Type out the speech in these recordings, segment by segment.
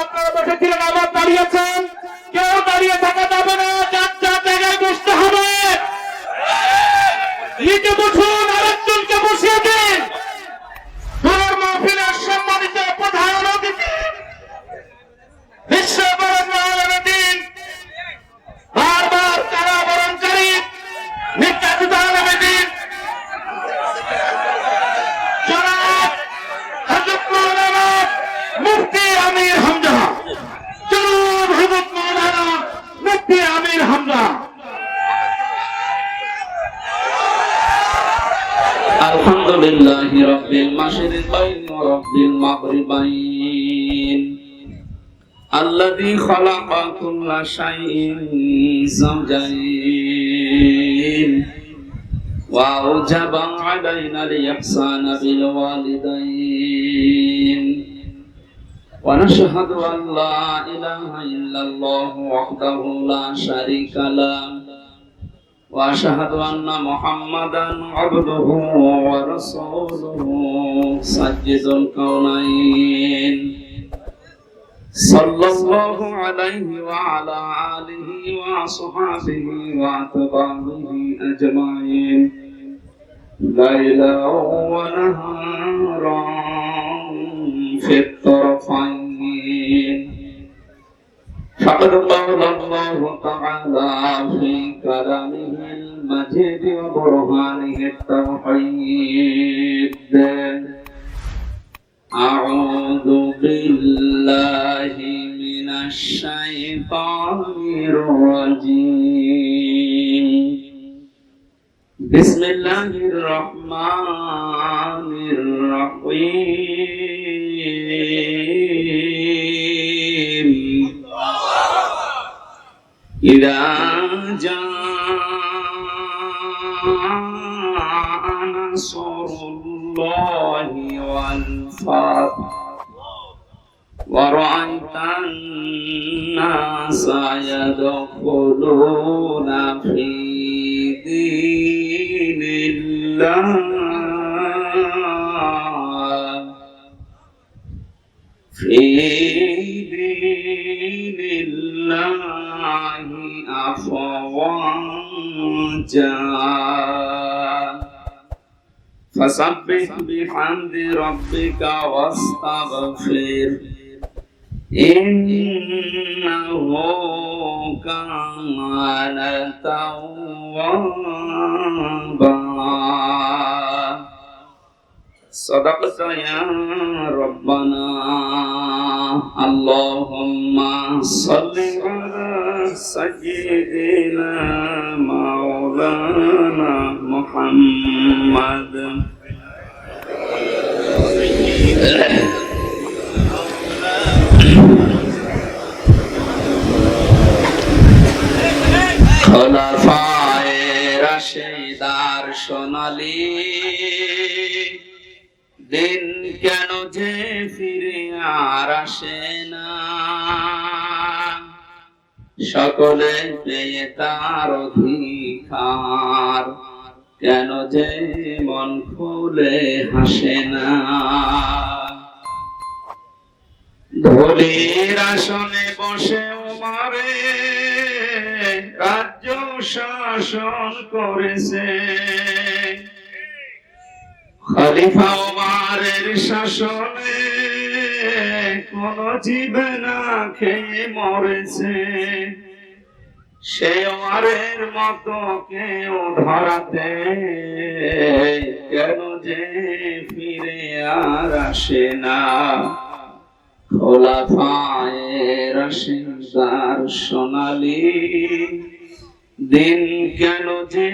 আপনারা বসেছিলেন, আবার দাঁড়িয়েছেন, কেউ দাঁড়িয়ে থাকা যাবে না, যার যার জায়গায় বসতে হবে। নিচে বসুন, আরেকজনকে বসিয়ে দিন। দূরের মাহফিলের সম্মানিত প্রধান অতিথি বিশ্ববরণ বারবার কারাবরণকারী নির্যাতিত আলমদিন জনাব হযরত মাওলানা মুফতি আমির হামজা, জনাব হযরত মাওলানা মুফতি আমির হামজা। আলহামদুলিল্লাহি রাব্বিল মাশরিকাইন ওয়া রাব্বিল মাগরিবাইন الذي خلق كل شيء زوجين وأوجب علينا الإحسان بالوالدين ونشهد أن لا إله إلا الله وحده لا شريك له وأشهد أن محمدا عبده ورسوله سيد الكونين صلى الله عليه وعلى آله وصحبه وأتباعه أجمعين ليلا ونهارا في الطرفين فقد قال الله تعالى في كلامه المجيد وبرهانه التوحيد أعوذ بالله من الشيطان الرجيم بسم الله الرحمن الرحيم إذا جاء نصر الله والفتح ورأيت الناس يدخلون في دين الله أفواجا فسبح بحمد ربك واستغفر إنه كان توابا صدقت يا ربنا اللهم صل على سيدنا مولانا محمد খোলাফায়ে রাশিদার সোনালী দিন কেন যে ফিরে আর আসে না, সকলে পেয়ে তার অধিকার কেন যে মন খুলে হাসে না। ধলির আসনে বসে ওমরে রাজ্য শাসন করেছে, খলিফা ওমরের শাসনে কোন জীবে না খেয়ে মরেছে, সে ওমরের মতো কেউ ধরাতে কেন যে ফিরে আর আসে না। খোলাফায়ে রাশিদার সোনালী দিন কেন যে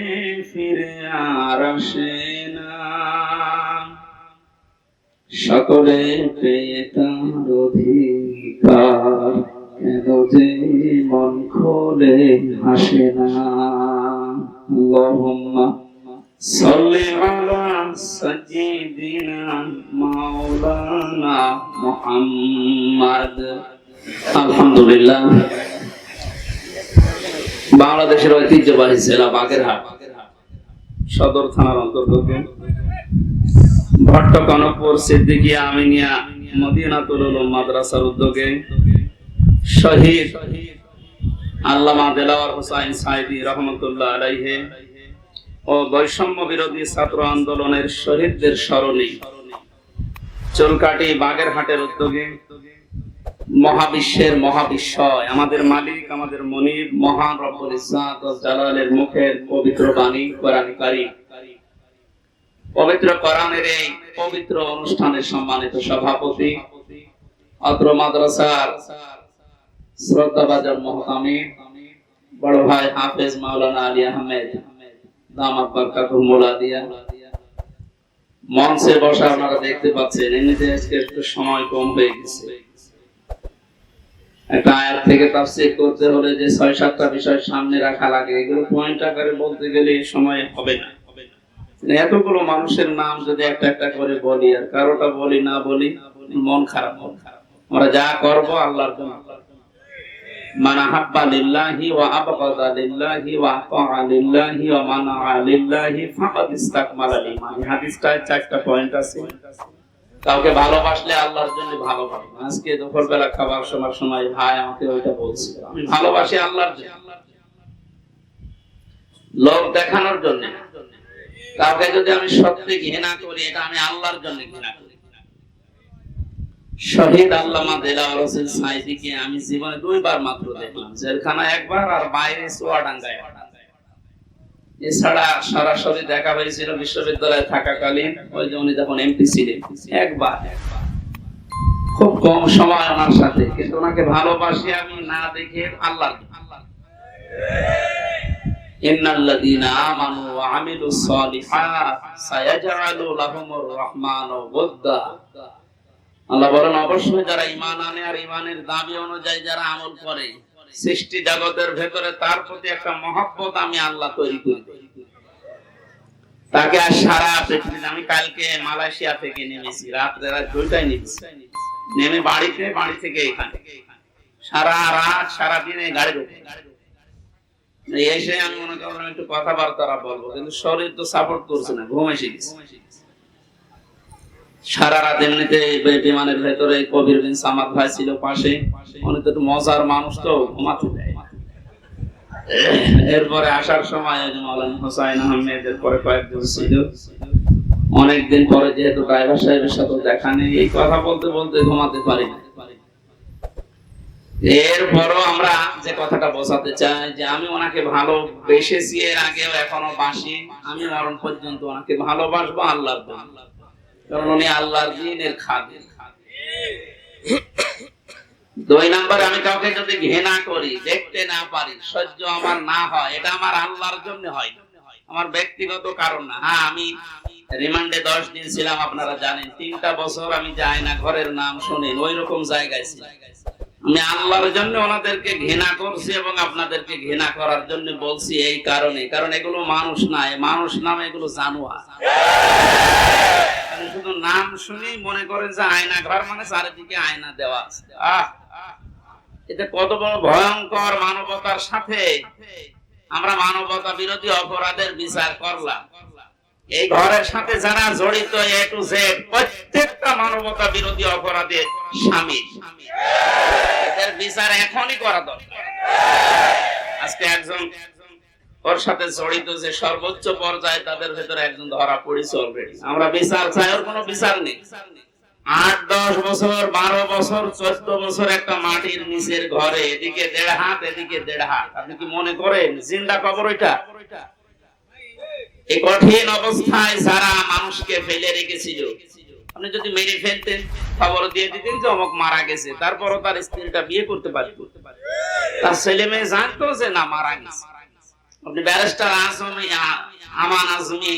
ফিরে আর আসে না, সকলে পেয়ে তার অধিকার কেন যে মন খোলে হাসে না। আল্লাহুম্মা সাল্লি আলা সাইয়্যিদিনা মাওলানা মুহাম্মদ। আলহামদুলিল্লাহ, বাংলাদেশের ঐতিহ্যবাহী জেলা বাগেরহাট সদর থানার অন্তর্গত ভট্টকনকপুর সিদ্দিকিয়া আমিনিয়া মদিনাতুল উলুম মাদ্রাসার উদ্যোগে শহীদ আল্লামা দেলাওয়ার হোসাইন সাইদি রহমতুল্লাহ আলাইহি ও বৈষম্য বিরোধী ছাত্র আন্দোলনের শহীদদের স্মরণে চুলকাটি বাগেরহাটের উদ্যোগে মহাবিশ্বের মহাবিশ্বয় আমাদের মালিক আমাদের মনিব মহান রব্বুল ইজ্জাত ওয়াল জালালের মুখের পবিত্র বাণী কোরআন কারীম, পবিত্র কোরআনের এই পবিত্র অনুষ্ঠানের সম্মানিত সভাপতি, অত্র মাদ্রাসার শ্রদ্ধাভাজন মুহতামিম বড় ভাই হাফেজ মাওলানা আলী আহমেদ দামাত বরকাতুহু মুলাদিয়া, মঞ্চে বসা আপনারা দেখতে পাচ্ছেন। এমনিতে আজকে একটু সময় কম হয়ে গেছে, একটা আয়াত থেকে তাফসীর করতে হলে যে ৬-৭টা বিষয় সামনে রাখা লাগে, এগুলো পয়েন্ট আকারে বলতে গেলে সময় হবে না। এতগুলো মানুষের নাম যদি একটা একটা করে বলি আর কারোটা বলি না বলি মন খারাপ। আমরা যা করব আল্লাহর জন্য। মান আহাব্বা লিল্লাহি ওয়া আবগাদা লিল্লাহি ওয়া আতাআ লিল্লাহি ওয়া মানাআ লিল্লাহি ফাকাদ ইসতাকমালাল ঈমান। হাদিসটায় 4টা পয়েন্ট আছে। কাউকে ভালোবাসলে আল্লাহর জন্য ভালোবাসো। আজকে দুপুরবেলা খাবার সময় ভাই আমাকে ওইটা বলছিল, আমি ভালোবাসি আল্লাহর জন্য, লোক দেখানোর জন্য। কাউকে যদি আমি সত্যি ঘৃণা করি, এটা আমি আল্লাহর জন্য ঘৃণা করি। শহীদ আল্লামা দেলাওয়ার হোসেন সাইদিকে আমি জীবনে 2 বার মাত্র দেখলাম, জেলখানা একবার আর বাইরে চুয়াডাঙ্গায়। এছাড়া সরাসরি দেখা হয়েছিল বিশ্ববিদ্যালয়ে থাকাকালীন, ওই যে উনি যখন এমপি ছিলেন, একবার। খুব কম সময় ওনার সাথে, কিন্তু ওনাকে ভালোবাসি আমি না দেখে আল্লাহর জন্য। ইন্নাল্লাযীনা আমানু ওয়া আমিলুস সালিহাত সায়াজআলু লাহুমুর রাহমানু ওয়াদ্দা। আল্লাহ বলেন, অবশ্যই যারা ঈমান আনে আর ঈমানের দাবি অনুযায়ী যারা আমল করে, সৃষ্টি জগতের ভেতরে তার প্রতি একটা মহব্বত আমি আল্লাহ তৈরি করি। তাকে আর সারা পৃথিবীতে, আমি কালকে মালয়েশিয়া থেকে নেমেছি, রাত্রে 2টায় নেমেছি, নেমে বাড়ি থেকে এখানে সারা রাত সারা দিন এই গাড়ির উপরে এসে আমি মনে করলাম একটু কথাবার্তা বলবো, কিন্তু শরীর তো সাপোর্ট করছে না, ঘুম এসে গেছে। সারা রাত এমনিতে বিমানের ভেতরে কবির বিন সামাদ ভাই ছিল পাশে, উনি তো একটু মজার মানুষ, তো ঘুমাতে দেয়। এরপরে আসার সময় মাওলানা হোসাইন আহমেদের পরে কয়েকজন ছিল। অনেকদিন পরে যেহেতু ড্রাইভার সাহেবের সাথে দেখা নেই, এই কথা বলতে বলতে ঘুমাতে পারি না। এরপরও আমরা যে কথাটা বোঝাতে চাই যে আমি ওনাকে ভালোবেসেছি, এর আগেও এখনো বাসি, আমি মরণ পর্যন্ত ওনাকে ভালোবাসবো আল্লাহর জন্য, কারণ উনি আল্লাহর দ্বীনের খাদেম। 2 নম্বরে, আমি কাউকে যদি ঘৃণা করি, দেখতে না পারি, সহ্য আমার না হয়, এটা আমার আল্লাহর জন্য হয় না, আমার ব্যক্তিগত কারণ না। হ্যাঁ, আমি রিমান্ডে 10 দিন ছিলাম, আপনারা জানেন। 3টা বছর আমি যাই না, ঘরের নাম শুনেন, ওই রকম জায়গায় ছিলাম। আমি আল্লাহর জন্য ওনাদেরকে ঘৃণা করছি এবং আপনাদেরকে ঘৃণা করার জন্য বলছি এই কারণে, কারণ এগুলো মানুষ না, মানুষ নামে এগুলো জানোয়ার। শুধু নাম শুনি মনে করেন যে আয়না ঘর মানে চারিদিকে আয়না দেওয়া আছে। এটা কত বড় ভয়ঙ্কর! মানবতার সাথে আমরা মানবতা বিরোধী অপরাধের বিচার করলাম। এই ঘরের সাথে যারা জড়িত A to Z প্রত্যেকটা মানবতা বিরোধী অপরাধের শামিল। এদের বিচার এখনই করা দরকার। আজকে একজন ওর সাথে জড়িত যে সর্বোচ্চ পর্যায়ে, তাদের ভেতরে একজন ধরা পড়েছে অলরেডি। আমরা বিচার চাই, ওর কোনো বিচার নেই। 8-10 বছর, 12 বছর, 14 বছর একটা মাটির নিচের ঘরে, এদিকে 1.5 হাত এদিকে 1.5 হাত। আপনি কি মনে করেন জিন্দা কবর ওইটা? এই কঠিন অবস্থায় যারা মানুষকে ফেলে রেখেছিল, আপনি যদি মেরে ফেলতেন, খবর দিয়ে দিতেন যে অমুক মারা গেছে, তারপরও তার স্ত্রীটা বিয়ে করতে পারত, তার ছেলে মেয়ে জানতো যে না মারা গেছে। আপনি ব্যারিস্টার আমান আজমি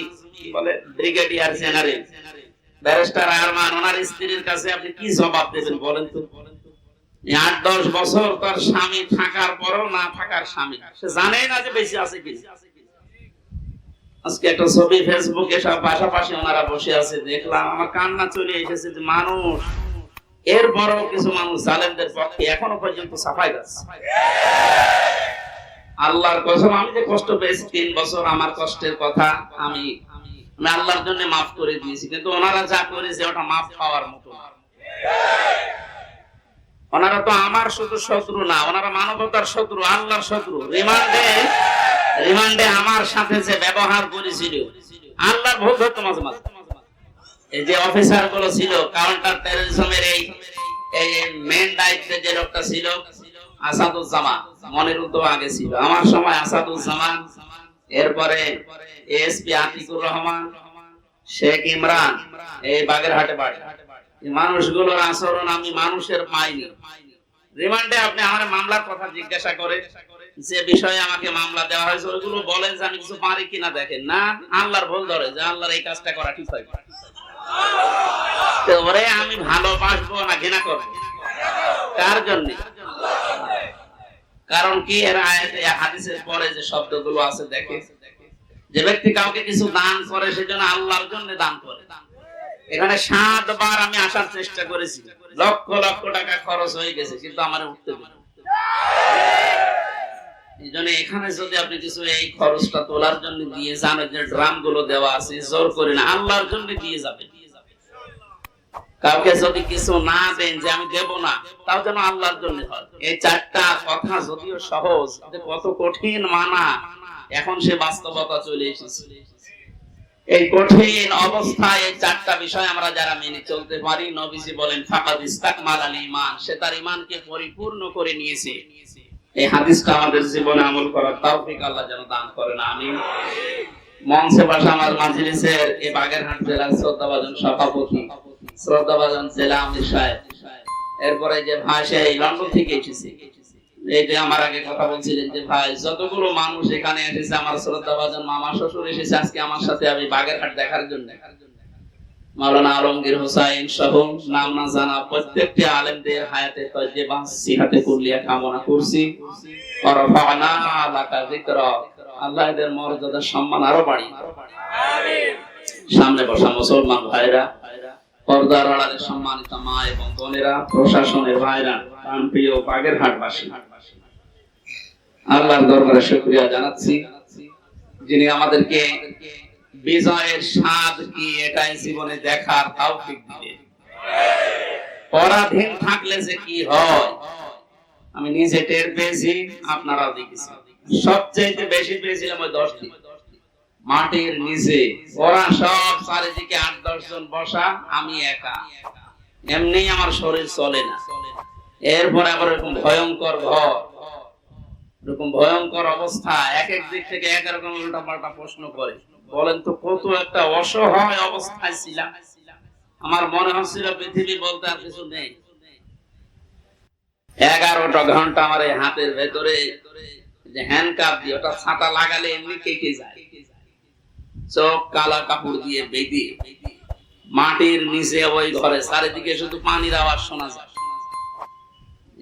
বলে, ব্রিগেডিয়ার জেনারেল ব্যারিস্টার আরমান, ওনার স্ত্রীর কাছে আপনি কি জবাব দেবেন বলেন তো? 8-10 বছর তার স্বামী থাকার পরও না থাকার স্বামী, সে জানেই না যে বেঁচে আছে কি। আজকে একটা ছবি ফেসবুকে সব পাশাপাশি ওনারা বসে আছে, দেখলাম, আমার কান্না চলে এসেছে যে মানুষ, এরপরও কিছু মানুষ জালেমদের পক্ষে এখনো পর্যন্ত সাফাই গাচ্ছে। আল্লাহর কসম, আমি যে কষ্ট পেয়েছি 3 বছর, আমার কষ্টের কথা আমি আল্লাহর জন্য মাফ করে দিয়েছি, কিন্তু ওনারা যা করেছে ওটা মাফ পাওয়ার মতো না। ওনারা তো আমার শুধু শত্রু না, ওনারা মানবতার শত্রু, আল্লাহর শত্রু। রিমান্ডে আমার সাথে যে ব্যবহার করেছিল, আল্লাহর ভোগ হতো মাঝে মাঝে। এই যে অফিসার গুলো ছিল কাউন্টার টেররিজমের এই মেন দায়িত্বে যে লোকটা ছিল আসাদুজ্জামান, মনিরুদ্দো আগে ছিল, আমার সময় আসাদুজ্জামান, এরপরে এসপি আতিকুর রহমান, শেখ ইমরান, এই বাগেরহাটে বাড়ি। এই মানুষগুলোর আচরণ আমি মানুষের পাইনি। রিমান্ডে আপনি আমার মামলার কথা জিজ্ঞাসা করে যে বিষয়ে আমাকে মামলা দেওয়া হয়েছে ওইগুলো বলেন যে আমি কিছু পারি কিনা, দেখেন না আল্লাহর ভুল ধরে যে আল্লাহর এই কাজটা করা ঠিক হয়। তো ওরে আমি ভালোবাসবো না ঘৃণা করবো কার জন্য? কারণ কি এর আয়াতে হাদিসের পরে যে শব্দগুলো আছে দেখে, যে ব্যক্তি কাউকে কিছু দান করে সেজন্য আল্লাহর জন্য দান করে। এখানে 7 বার আমি আসার চেষ্টা করেছি, লক্ষ লক্ষ টাকা খরচ হয়ে গেছে, কিন্তু আমার উঠতে দিল। এই জন্য এখানে যদি আপনি কিছু এই খরচটা তোলার জন্য দিয়ে যান, যে ড্রাম গুলো দেওয়া আছে জোর করে না, আল্লাহর জন্য দিয়ে যাবেন। কাউকে যদি কিছু না দেন যে আমি দেব না, তাও যেন আল্লাহর জন্য হয়। এই 4টা কথা যদিও সহজ, কত কঠিন মানা, এখন সে বাস্তবতা চলে এসেছে। এই কঠিন অবস্থায় এই 4টা বিষয় আমরা যারা মেনে চলতে পারি, নবীজি বলেন ফাকাদ ইস্তাকমালাল ঈমান, সে তার ঈমানকে পরিপূর্ণ করে নিয়েছে। এই হাদিসটা আমাদের জীবনে আমল করার তৌফিক আল্লাহ যেন দান করেন, আমিন। মঞ্চে বসা আমার মাজলিসের এই বাগেরহাট জেলার শ্রদ্ধাভাজন সভাপতি, শ্রদ্ধাভাজন জেলা আমির সাহেব, এরপরে যে ভাই সে লন্ডন থেকে এসেছে, এই যে আমার আগে কথা বলছিলেন যে ভাই যতগুলো মানুষ এখানে এসেছে, আমার শ্রদ্ধাভাজন মামা শ্বশুর এসেছে আজকে আমার সাথে আমি বাগেরহাট দেখার জন্য। মাওলানা আলমগীর হোসাইন সহ নাম না জানা প্রত্যেকটি আলেমদের হায়াতে তয়্যিবা সিহাতে কুল্লিয়া কামনা করছি। ওয়ারফা'না লাকা যিকরাক, আল্লাহ এদের মর্যাদা সম্মান আরো বাড়িয়ে দিন, আমিন। সামনে বসা মুসলমান ভাইরা, পর্দার আড়ালে সম্মানিত মা এবং বোনেরা, প্রশাসনের ভাইরা, প্রাণপ্রিয় বাগেরহাটবাসী, আল্লাহর দরবারে শুকরিয়া জানাচ্ছি যিনি আমাদেরকে বিজয়ের স্বাদ কি এটাই জীবনে দেখার তৌফিক দিলেন। পরাধীন থাকলে যে কি হয় আমি নিজে টের পেয়েছি, আপনারাও দেখেছেন। সবচেয়ে বেশি পেয়েছিলাম ওই 10 দিন মাটির নিচে, ওরা সব চারিদিকে 8-10 জন বসা, আমি একা, এমনি আমার শরীর চলে না। এরপরে আবার এরকম ভয়ঙ্কর ঘর, এরকম ভয়ঙ্কর অবস্থা, এক এক দিক থেকে এক রকম উল্টা পাল্টা প্রশ্ন করে। বলেন তো কত একটা অসহায় অবস্থায় ছিলাম। আমার মনে হচ্ছিল পৃথিবী বলতে আর কিছু নেই। 11টা ঘন্টা আমার এই হাতের ভেতরে যে হ্যান্ডকাপ দিয়ে, ওটা ছাতা লাগালে এমনি কেটে যায়, চোখ কালা কাপড় দিয়ে বেঁধে মাটির নিচে ওই ঘরে, চারিদিকে শুধু পানির আওয়াজ শোনা যায়।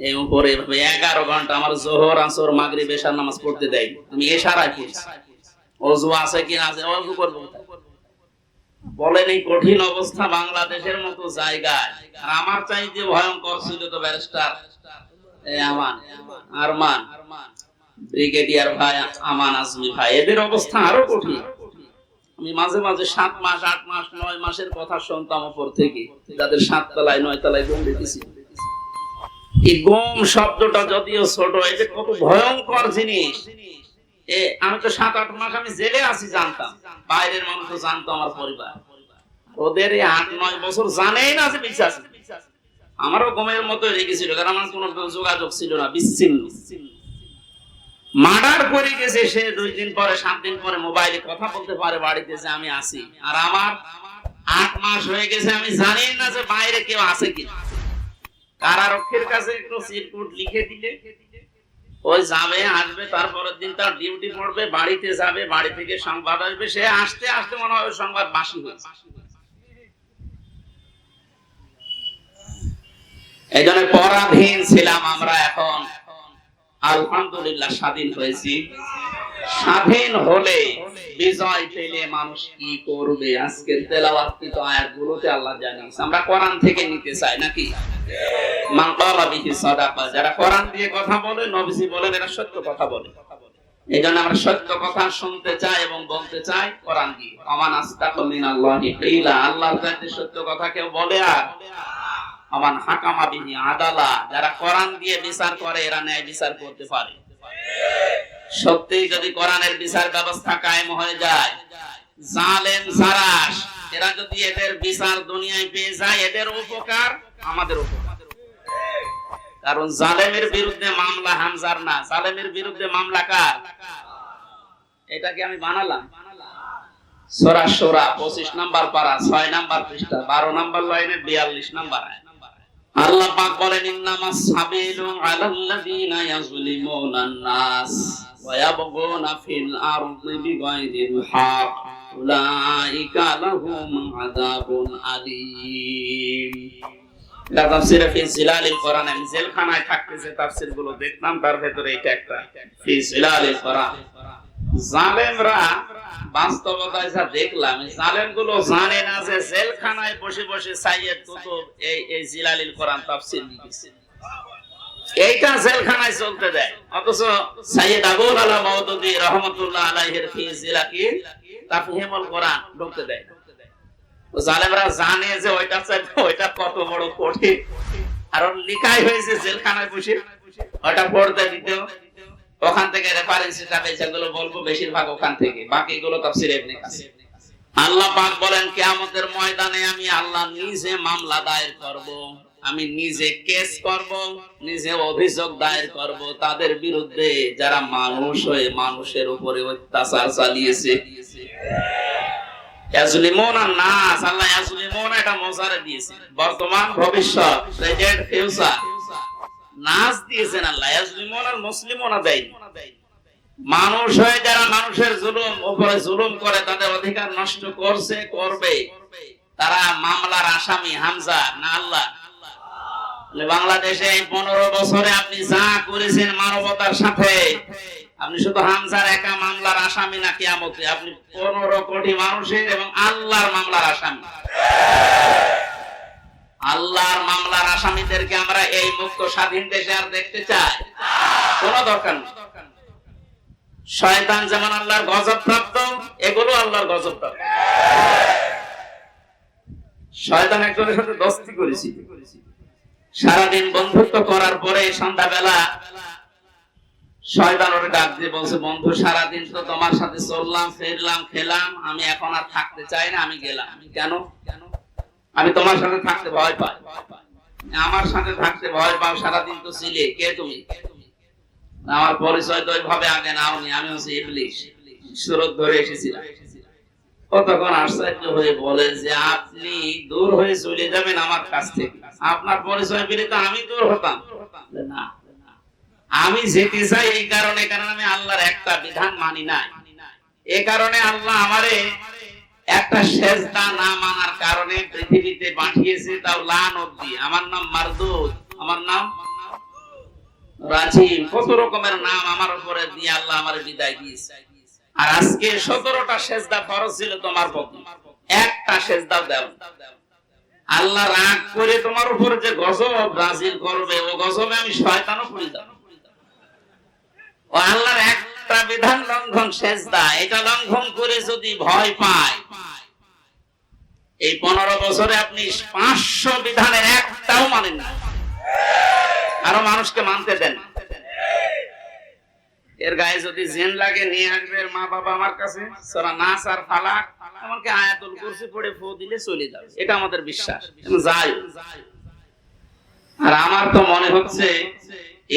এই উপরে 11 ঘন্টা আমার জোহর আসর মাগরিব এশার নামাজ পড়তে দেয়, আমি এশারায় পড়ছি। ওযু আছে কি না আছে, ওযু করব। বলেন এই কঠিন অবস্থা বাংলাদেশের মতো জায়গায়, আর আমার চাইতে ভয়ঙ্কর ছিল তো ব্যারিস্টার আরমান, ব্রিগেডিয়ার ভাই আমান আজমি ভাই, এদের অবস্থা আরো কঠিন। আমি মাঝে মাঝে 7 মাস 8 মাস 9 মাসের কথা শুনতাম উপর থেকে, যাদের 7 তলায় 9 তলায় গম দিতেছি। এই গম শব্দটা যদিও ছোট, এটা কত ভয়ঙ্কর জিনিস। আমি তো 7-8 মাস আমি জেলে আছি জানতাম, বাইরের মানুষ তো জানতো, আমার পরিবার। ওদের এই 8-9 বছর জানেই না যে বেঁচে আছে। আমারও গমের মতো রেখেছিল, কারণ আমার কোনো যোগাযোগ ছিল না, বিচ্ছিন্ন। মার্ডার করে গেছে সে 2 দিন পরে 7 দিন পরে মোবাইলে কথা বলতে পারে বাড়িতে যে আমি আছি, আর আমার 8 মাস হয়ে গেছে আমি জানি না যে বাইরে কেউ আছে কিনা। কারারক্ষীর কাছে একটু চিরকুট লিখে দিলে ওই যাবে আসবে, তারপরের দিন তার ডিউটি পড়বে, বাড়িতে যাবে, বাড়ি থেকে সংবাদ আসবে, সে আসতে আসতে মনে হয় সংবাদ বাসি হয়েছে। এই জন্য পরাধীন ছিলাম আমরা, এখন আলহামদুলিল্লাহ স্বাধীন হয়েছি। স্বাধীন হলে বিজয় পেলে মানুষ কি করবে, আজকের তেলাওয়াতকৃত আয়াতগুলোতে আল্লাহ জানিয়েছে। আমরা কোরআন থেকে নিতে চাই নাকি? মান ক্বালা বিহি সাদাকা, যারা কোরআন দিয়ে কথা বলে, নবীজি বলেন এরা সত্য কথা বলে। এইজন্য আমরা সত্য কথা শুনতে চাই এবং বলতে চাই কোরআন দিয়ে। আমান আস্তাকু মিনাল্লাহি কিলা, আল্লাহর কাছে সত্য কথা কেউ বলে আর আমান হাকামা বিহি আদালা, যারা কোরআন দিয়ে বিচার করে এরা ন্যায় বিচার করতে পারে। সত্যি যদি কোরআনের বিচার ব্যবস্থা কায়েম হয়ে যায়, জালেম জারাস এরা যদি এদের বিচার দুনিয়ায় পেয়ে যায়, এদের উপকার আমাদের উপকার। কারণ জালেমের বিরুদ্ধে মামলা হামজার না, জালেমের বিরুদ্ধে মামলা কার? এটাকে আমি বানালাম। সূরা শুরা 25 নাম্বার পারা 6 নাম্বার পৃষ্ঠা 12 নাম্বার লাইনে 42 নাম্বার আয়াত। আল্লাহ পাক বলেন, ইন্নামাস সাবিলু আলাল্লাযিনা ইয়াজলিমুনান নাস ওয়া ইয়াবগুনা ফিল আরদি বিগাইরিল হক উলাইকা লাহুম আযাবুন আলীম। এটা তাফসীরে ফি জিলালিল কোরআন। আমি জেলখানায় থাকতে যে তাফসীরগুলো দেখলাম তার ভেতরে এটা একটা, ফি জিলালিল কোরআন। জালেমরা বাস্তবতায় যা দেখলাম, জালেমগুলো জানে না যে জেলখানায় বসে বসে সাইয়্যিদ কুতুব এই জিলালিল কোরআন তাফসীর লিখেছে। এইটা জেলখানায় চলতে দেয়, অথচ সাইয়্যিদ আবুল আলা মাওদুদী রাহমাতুল্লাহ আলাইহির ফি জিলাকি তাফহিমুল কোরআন ঢুকতে দেয়। জালেমরা জানে যে ওইটা কত বড় কঠিন, আর লিখাই হয়েছে জেলখানায় বসে, ওটা পড়তে দিতে। ওখান থেকে রেফারেন্স হিসাবে যেগুলো বলবো বেশিরভাগ ওখান থেকে, বাকিগুলো তাফসীর ইবনে কাসির। আল্লাহ পাক বলেন, কিয়ামতের ময়দানে আমি আল্লাহ নিজে মামলা দায়ের করব, আমি নিজে কেস করব, নিজে অভিযোগ দায়ের করব তাদের বিরুদ্ধে যারা মানুষ হয়ে মানুষের উপরে অত্যাচার চালিয়েছে। ইয়াজলিমুনা নাস, আল্লাহ ইয়াজলিমুনা এটা মোজারে দিয়েছেন, বর্তমান ভবিষ্যৎ প্রেজেন্ট ফিউচার নাস দিয়েছেন আল্লাহ। ইয়াজলিমুনাল মুসলিমুনা দেয়নি। মানুষ হয়ে যারা মানুষের জুলুম উপরে জুলুম করে, তাদের অধিকার নষ্ট করছে, করবে, তারা মামলার আসামি হামজা না আল্লাহ? বাংলাদেশে এই 15 বছরে আপনি যা করেছেন মানবতার সাথে, আপনি শুধু হামজার একা মামলার আসামি না, কিয়ামতে আপনি 15 কোটি মানুষের এবং আল্লাহর মামলার আসামি। আল্লাহর মামলার আসামিদেরকে আমরা এই মুক্ত স্বাধীন দেশে আর দেখতে চাই? কোনো দরকার নেই। শয়তান যেমন আল্লাহর গজব প্রাপ্ত, এগুলো আল্লাহর গজব প্রাপ্ত। শয়তান একজনের সাথে দোস্তি করেছিল, সারাদিন বন্ধুত্ব করার পরে সন্ধ্যাবেলা শয়তান ওরে ডাক দিয়ে বলছে, বন্ধু সারাদিন তো তোমার সাথে চললাম ফিরলাম খেলাম, আমি এখন আর থাকতে চাই না, আমি গেলাম। কেন? আমি তোমার সাথে থাকতে ভয় পাই। আমার সাথে থাকতে ভয় পাও, সারাদিন তো ছিলে, কে তুমি? আমার পরিচয় তো ওইভাবে আগে নাওনি, আমি হচ্ছে ইবলিশ, সুরত ধরে এসেছিলাম। ও তখন আশ্চর্য হয়ে বলে যে, আপনি দূর হয়ে চলে যাবেন আমার কাছ থেকে, আপনার পরিচয় পেলে তো আমি দূর হতাম না। আমি যেতে চাই এই কারণে, কারণ আমি আল্লাহর একটা বিধান মানি না। এই কারণে আল্লাহ আমারে একটা সেজদা না মানার কারণে পৃথিবীতে পাঠিয়েছে, তাও লানত দিয়ে। আমার নাম মারদুদ, আমার নাম রাজিম, কত রকমের নাম আমার উপরে দিয়ে আল্লাহ আমারে বিদায় দিয়েছে। আর আজকে 17টা সেজদা ফরজ ছিল তোমার প্রতি, একটা সেজদা দাও। আল্লাহ রাগ করে তোমার উপরে যে গজব নাযিল করবে, ও গজবে আমি শয়তানও পড়ে যাব। ও আল্লাহর একটা বিধান লঙ্ঘন সেজদা, এটা লঙ্ঘন করে যদি ভয় পায়, এই 15 বছরে আপনি 500 বিধানের একটাও মানেন না, আরো মানুষকে মানতে দেন। এর গায়ে যদি জিন লাগে নিয়ে আসবে মা বাবা আমার কাছে, সূরা নাস আর ফালাক এমনকি আয়াতুল কুরসি পড়ে ফু দিলে চলে যাবে, এটা আমাদের বিশ্বাস। যাই, আর আমার তো মনে হচ্ছে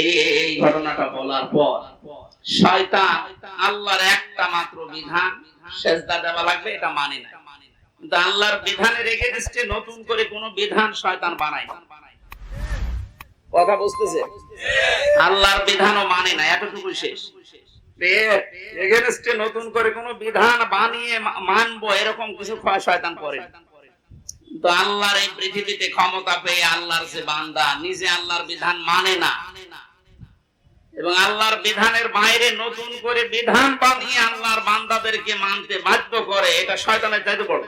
এই ঘটনাটা বলার পর শয়তান আল্লাহর একটা মাত্র বিধান সেজদা দেওয়া লাগবে এটা মানে না, কিন্তু আল্লাহর বিধানের এগেইনস্টে নতুন করে কোন বিধান শয়তান বানায় না। কথা বুঝতেছে? আল্লাহর বিধানও মানে না, এতটুকু শেষ। এগেইনস্টে নতুন করে কোন বিধান বানিয়ে মানবো এরকম কিছু শয়তান করে না। তো আল্লাহর এই পৃথিবীতে ক্ষমতা পেয়ে আল্লাহর যে বান্দা নিজে আল্লাহর বিধান মানে না এবং আল্লাহর বিধানের বাইরে নতুন করে বিধান বানিয়ে আল্লাহর বান্দাদেরকে মানতে বাধ্য করে, এটা শয়তানের চাইতে বড়।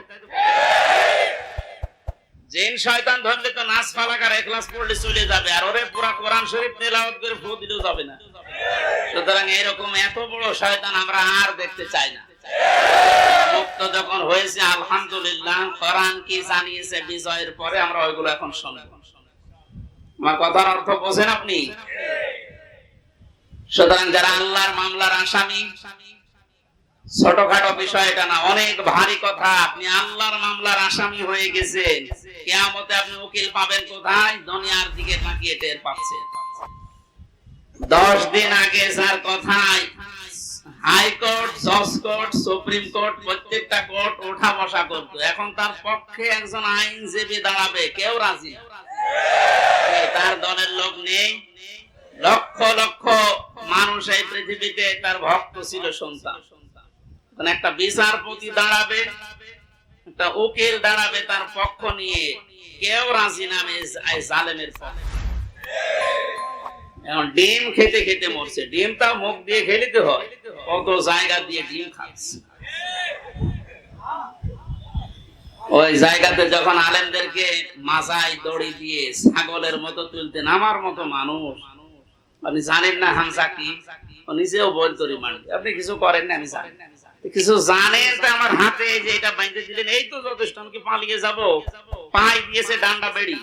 জিন শয়তান ধরলে তো নাস ফালাক আর ইখলাস পড়লে চলে যাবে, আর ওরে পুরো কোরআন শরীফ তেলাওয়াত করে ফু দিলেও যাবে না। সুতরাং এরকম এত বড় শয়তান আমরা আর দেখতে চাই না। মুক্ত যখন হয়েছে আলহামদুলিল্লাহ, কোরআন কি জানিয়েছে বিজয়ের পরে আমরা ওইগুলো এখন শুনব। আমার কথার অর্থ বোঝেন আপনি? সুতরাং যারা আল্লাহর মামলার আসামি, ছোটখাটো বিষয় এটা না, অনেক ভারী কথা। আপনি আল্লাহর মামলার আসামি হয়ে গেছেন, কিয়ামতে আপনি উকিল পাবেন কোথায়? দুনিয়ার দিকে তাকিয়ে টের পাচ্ছেন। 10 দিন আগে যার কথায় হাইকোর্ট, জজ কোর্ট, সুপ্রিম কোর্ট, প্রত্যেকটা কোর্ট ওঠা বসা করতো, এখন তার পক্ষে একজন আইনজীবী দাঁড়াবে, কেউ রাজি না। তার দলের লোক নেই। লক্ষ লক্ষ মানুষ এই পৃথিবীতে তার ভক্ত ছিল, সন্তান। একটা বিচারপতি দাঁড়াবে, একটা উকিল দাঁড়াবে তার পক্ষ নিয়ে, কেউ রাজি না জালেমের পক্ষে। এখন ডিম খেতে খেতে মরছে, ডিমটা মুখ দিয়ে খেলিতে হয়, কত জায়গা দিয়ে ডিম খাচ্ছে। ওই জায়গাতে যখন আলেমদেরকে মাথায় দড়ি দিয়ে ছাগলের মতো তুলতেন, আমার মতো মানুষ, আপনি জানেন না হামজা কি? ও নিজেও বলতো রিমান্ডে, আপনি কিছু করেন না, আমি জানি কিছু জানেন তো, আমার হাতে যে এটা বাইন্ধে দিলেন এই তো যথেষ্ট, আমি কি পালিয়ে যাব? পায়ে দিয়েছে ডান্ডা বেড়ি,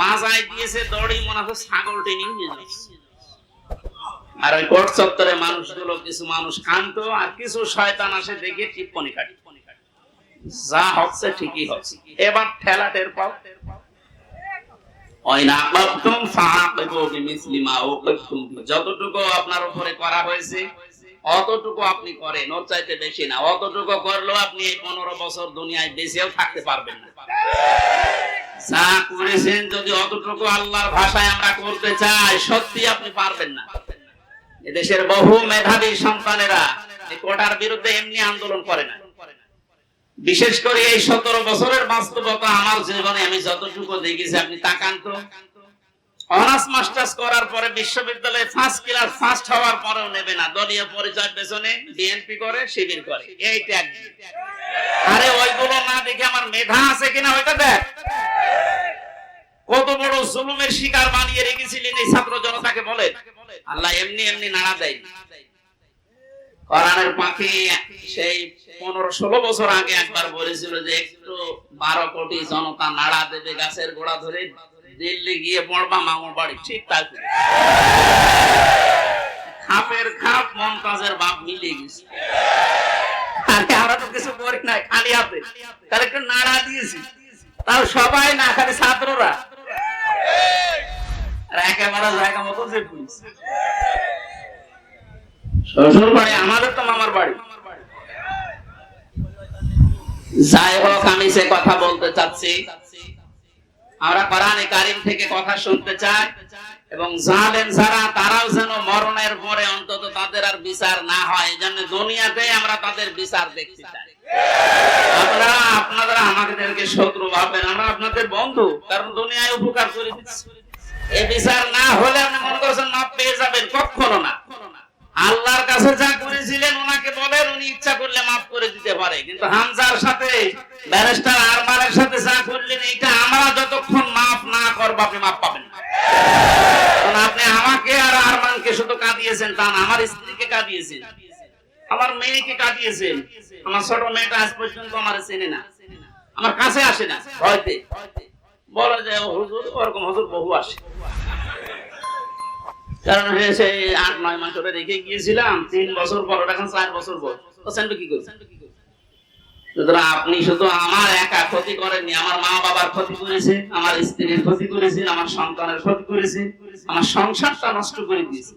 মাজায় দিয়েছে দড়ি, মনে হয় ছাগল টেনে নিয়ে যাচ্ছে। আর ওই কোর্ট চত্বরে মানুষগুলো, কিছু মানুষ কান্ত, আর কিছু শয়তান আসে দেখে টিপ্পনি কাটে, যা হচ্ছে ঠিকই হচ্ছে। এবার ঠেলা টের পাও, যতটুকু আপনার উপরে করা হয়েছে অতটুকু আপনি করেন, ওর চাইতে বেশি না। অতটুকু করলেও আপনি এই 15 বছর দুনিয়ায় বেঁচেও থাকতে পারবেন না। যা করেছেন যদি অতটুকু আল্লাহর ভাষায় আমরা করতে চাই, সত্যি আপনি পারবেন না। এদেশের বহু মেধাবী সন্তানেরা এই কোটার বিরুদ্ধে এমনি আন্দোলন করে না। বিশেষ করে এই 17 বছরের বাস্তবতা আমার জীবনে আমি যতটুকু দেখেছি, আপনি তাকান তো, অনার্স মাস্টার্স করার পরে বিশ্ববিদ্যালয়ে ফার্স্ট ক্লাস ফার্স্ট হওয়ার পরেও নেবে না, দলীয় পরিচয় পেছনে বিএনপি করে, শিবির করে, এই ট্যাগ। আরে ওইগুলো না দেখে আমার মেধা আছে কিনা ওইটা দেখ। কত বড় জুলুমের শিকার বানিয়ে রেখেছিলেন এই ছাত্র জনতাকে, বলে আল্লাহ এমনি এমনি নাড়া দেয়। কোরআনের পাখি সেই 15-16 বছর আগে একবার বলেছিল যে একটু 12 কোটি জনতা নাড়া দেবে গাছের গোড়া ধরে, দিল্লি গিয়ে পড়বা মামুর বাড়ি। ঠিক তাই, খাপের খাপ মমতাজের বাপ মিলে গেছে। আমরা তো কিছু করি না, খালি হাতে, তাহলে একটু নাড়া দিয়েছি, তাও সবাই না, খালি ছাত্ররা একেবারে জায়গা মতো যে পুলিশ। শ্বশুর বাড়ি আমাদের তো মামার বাড়ি। যাই হোক, আমি সে কথা বলতে চাচ্ছি, আমরা কোরআনে কারীম থেকে কথা শুনতে চাই, এবং জালেম যারা তারাও যেন মরণের পরে অন্তত তাদের আর বিচার না হয়, এজন্য দুনিয়াতে আমরা তাদের বিচার দেখতে চাই। আপনারা আমাদেরকে শত্রু ভাবেন, আমরা আপনাদের বন্ধু, কারণ দুনিয়ায় উপকার করে দিচ্ছি। এই বিচার না হলে আপনি মনে করছেন মাপ পেয়ে যাবেন, কখনো না। আল্লাহর কাছে যা করেছিলেন ওনাকে বলেন, উনি ইচ্ছা করলে মাফ করে দিতে পারে। কিন্তু হামজার সাথে, ব্যারিস্টার আরমানের সাথে যা করলেন, এটা আমরা যতক্ষণ মাফ না করব আপনি মাফ পাবেন না। কারণ আপনি আমাকে আর আরমানকে শুধু কাঁদিয়েছেন তা না, আমার স্ত্রীকে কাঁদিয়েছেন, আমার মেয়েকে কাঁদিয়েছেন। আমার ছোট মেয়েটা আজ পর্যন্ত আমার চেনে না, আমার কাছে আসে না, ভয়তে বলে যে হুজুর, ওরকম হুজুর বহু আসে। কারণ সেই 8-9 মাস ওটা রেখে গিয়েছিলাম, 3 বছর পর, এখন 4 বছর পর কি করছেন? আপনি শুধু আমার একা ক্ষতি করেননি, আমার মা বাবার ক্ষতি করেছে, আমার স্ত্রীর ক্ষতি করেছে, আমার সন্তানের ক্ষতি করেছে, আমার সংসারটা নষ্ট করে দিয়েছে।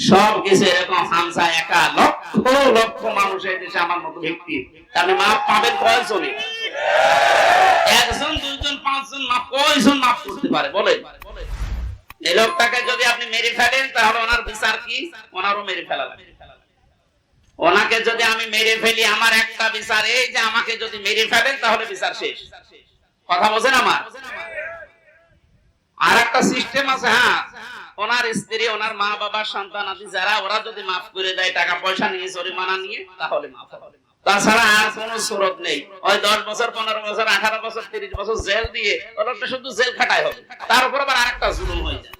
সব কিছু এরকম হামজা একা, লক্ষ লক্ষ মানুষ এই দেশে আমার মতো ব্যক্তি, তাহলে মাপ পাবেন কয়জনে? 1 জন 2 জন 5 জন মাপ, কয়জন মাপ করতে পারে বলেন? এই লোকটাকে যদি আপনি মেরে ফেলেন তাহলে ওনার বিচার কি? ওনারও মেরে ফেলা লাগে। ওনাকে যদি আমি মেরে ফেলি, আমার একটা বিচার এই যে আমাকে যদি মেরে ফেলেন তাহলে বিচার শেষ। কথা বোঝেন আমার? আর একটা সিস্টেম আছে, হ্যাঁ, ওনার স্ত্রী, ওনার মা বাবা, সন্তান আদি যারা, ওরা যদি মাফ করে দেয় টাকা পয়সা নিয়ে, জরিমানা নিয়ে, তাহলে মাফ হবে। তাছাড়া আর কোন সুরত নেই। ওই 10 বছর 15 বছর 18 বছর 30 বছর জেল দিয়ে ওটা শুধু জেল খাটাই হবে, তার উপর আবার আরেকটা জুলুম হয়ে যায়।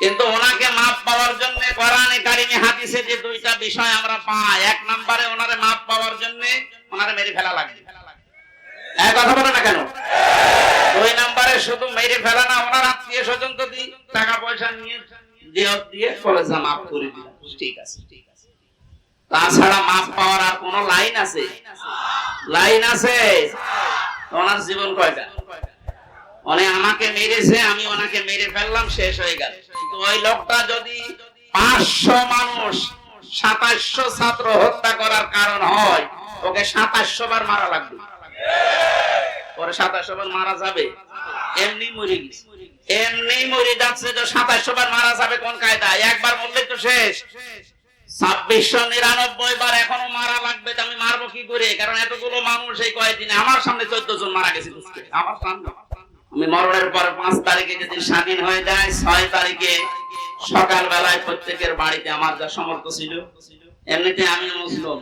কিন্তু ওনাকে মাফ পাওয়ার জন্য কোরআনে কারিমে হাদিসে যে 2টা বিষয় আমরা পাই, 1 নম্বরে ওনারে মাফ পাওয়ার জন্য ওনারে মেরে ফেলা লাগবে। এক কথা বলে না কেন? 2 নম্বরে একেবারে শুধু মেরে ফেলা না, ওনার আত্মীয় স্বজন তো টাকা পয়সা নিয়ে দিয়ে বলে যা মাফ করে দিলাম, ঠিক আছে। তাছাড়া মাফ পাওয়ার আর কোন লাইন আছে? লাইন আছে? ওনার জীবন কয়টা? উনি আমাকে মেরেছে, আমি ওনাকে মেরে ফেললাম, শেষ হয়ে গেল। কিন্তু ওই লোকটা যদি 500 মানুষ 2700 ছাত্র হত্যা করার কারণ হয়, ওকে 2700 বার মারা লাগবে। পরে 2700 বার মারা যাবে? এমনি মরে গেছে, এমনি মরে যাচ্ছে। তো 2700 বার মারা যাবে কোন কায়দায়? একবার মরলে তো শেষ। 2699 বার এখনো মারা লাগবে। আমি মারবো কি করে? কারণ এতগুলো মানুষ এই কয়েকদিনে আমার সামনে 14 জন মারা গেছে আমার সামনে। আমি মরণের পর 5 তারিখে যেদিন স্বাধীন হয়ে যায়, 6 তারিখে সকাল বেলায় প্রত্যেকের বাড়িতে আমার যা সমর্থ ছিল, এমনিতে আমি মুসলিম,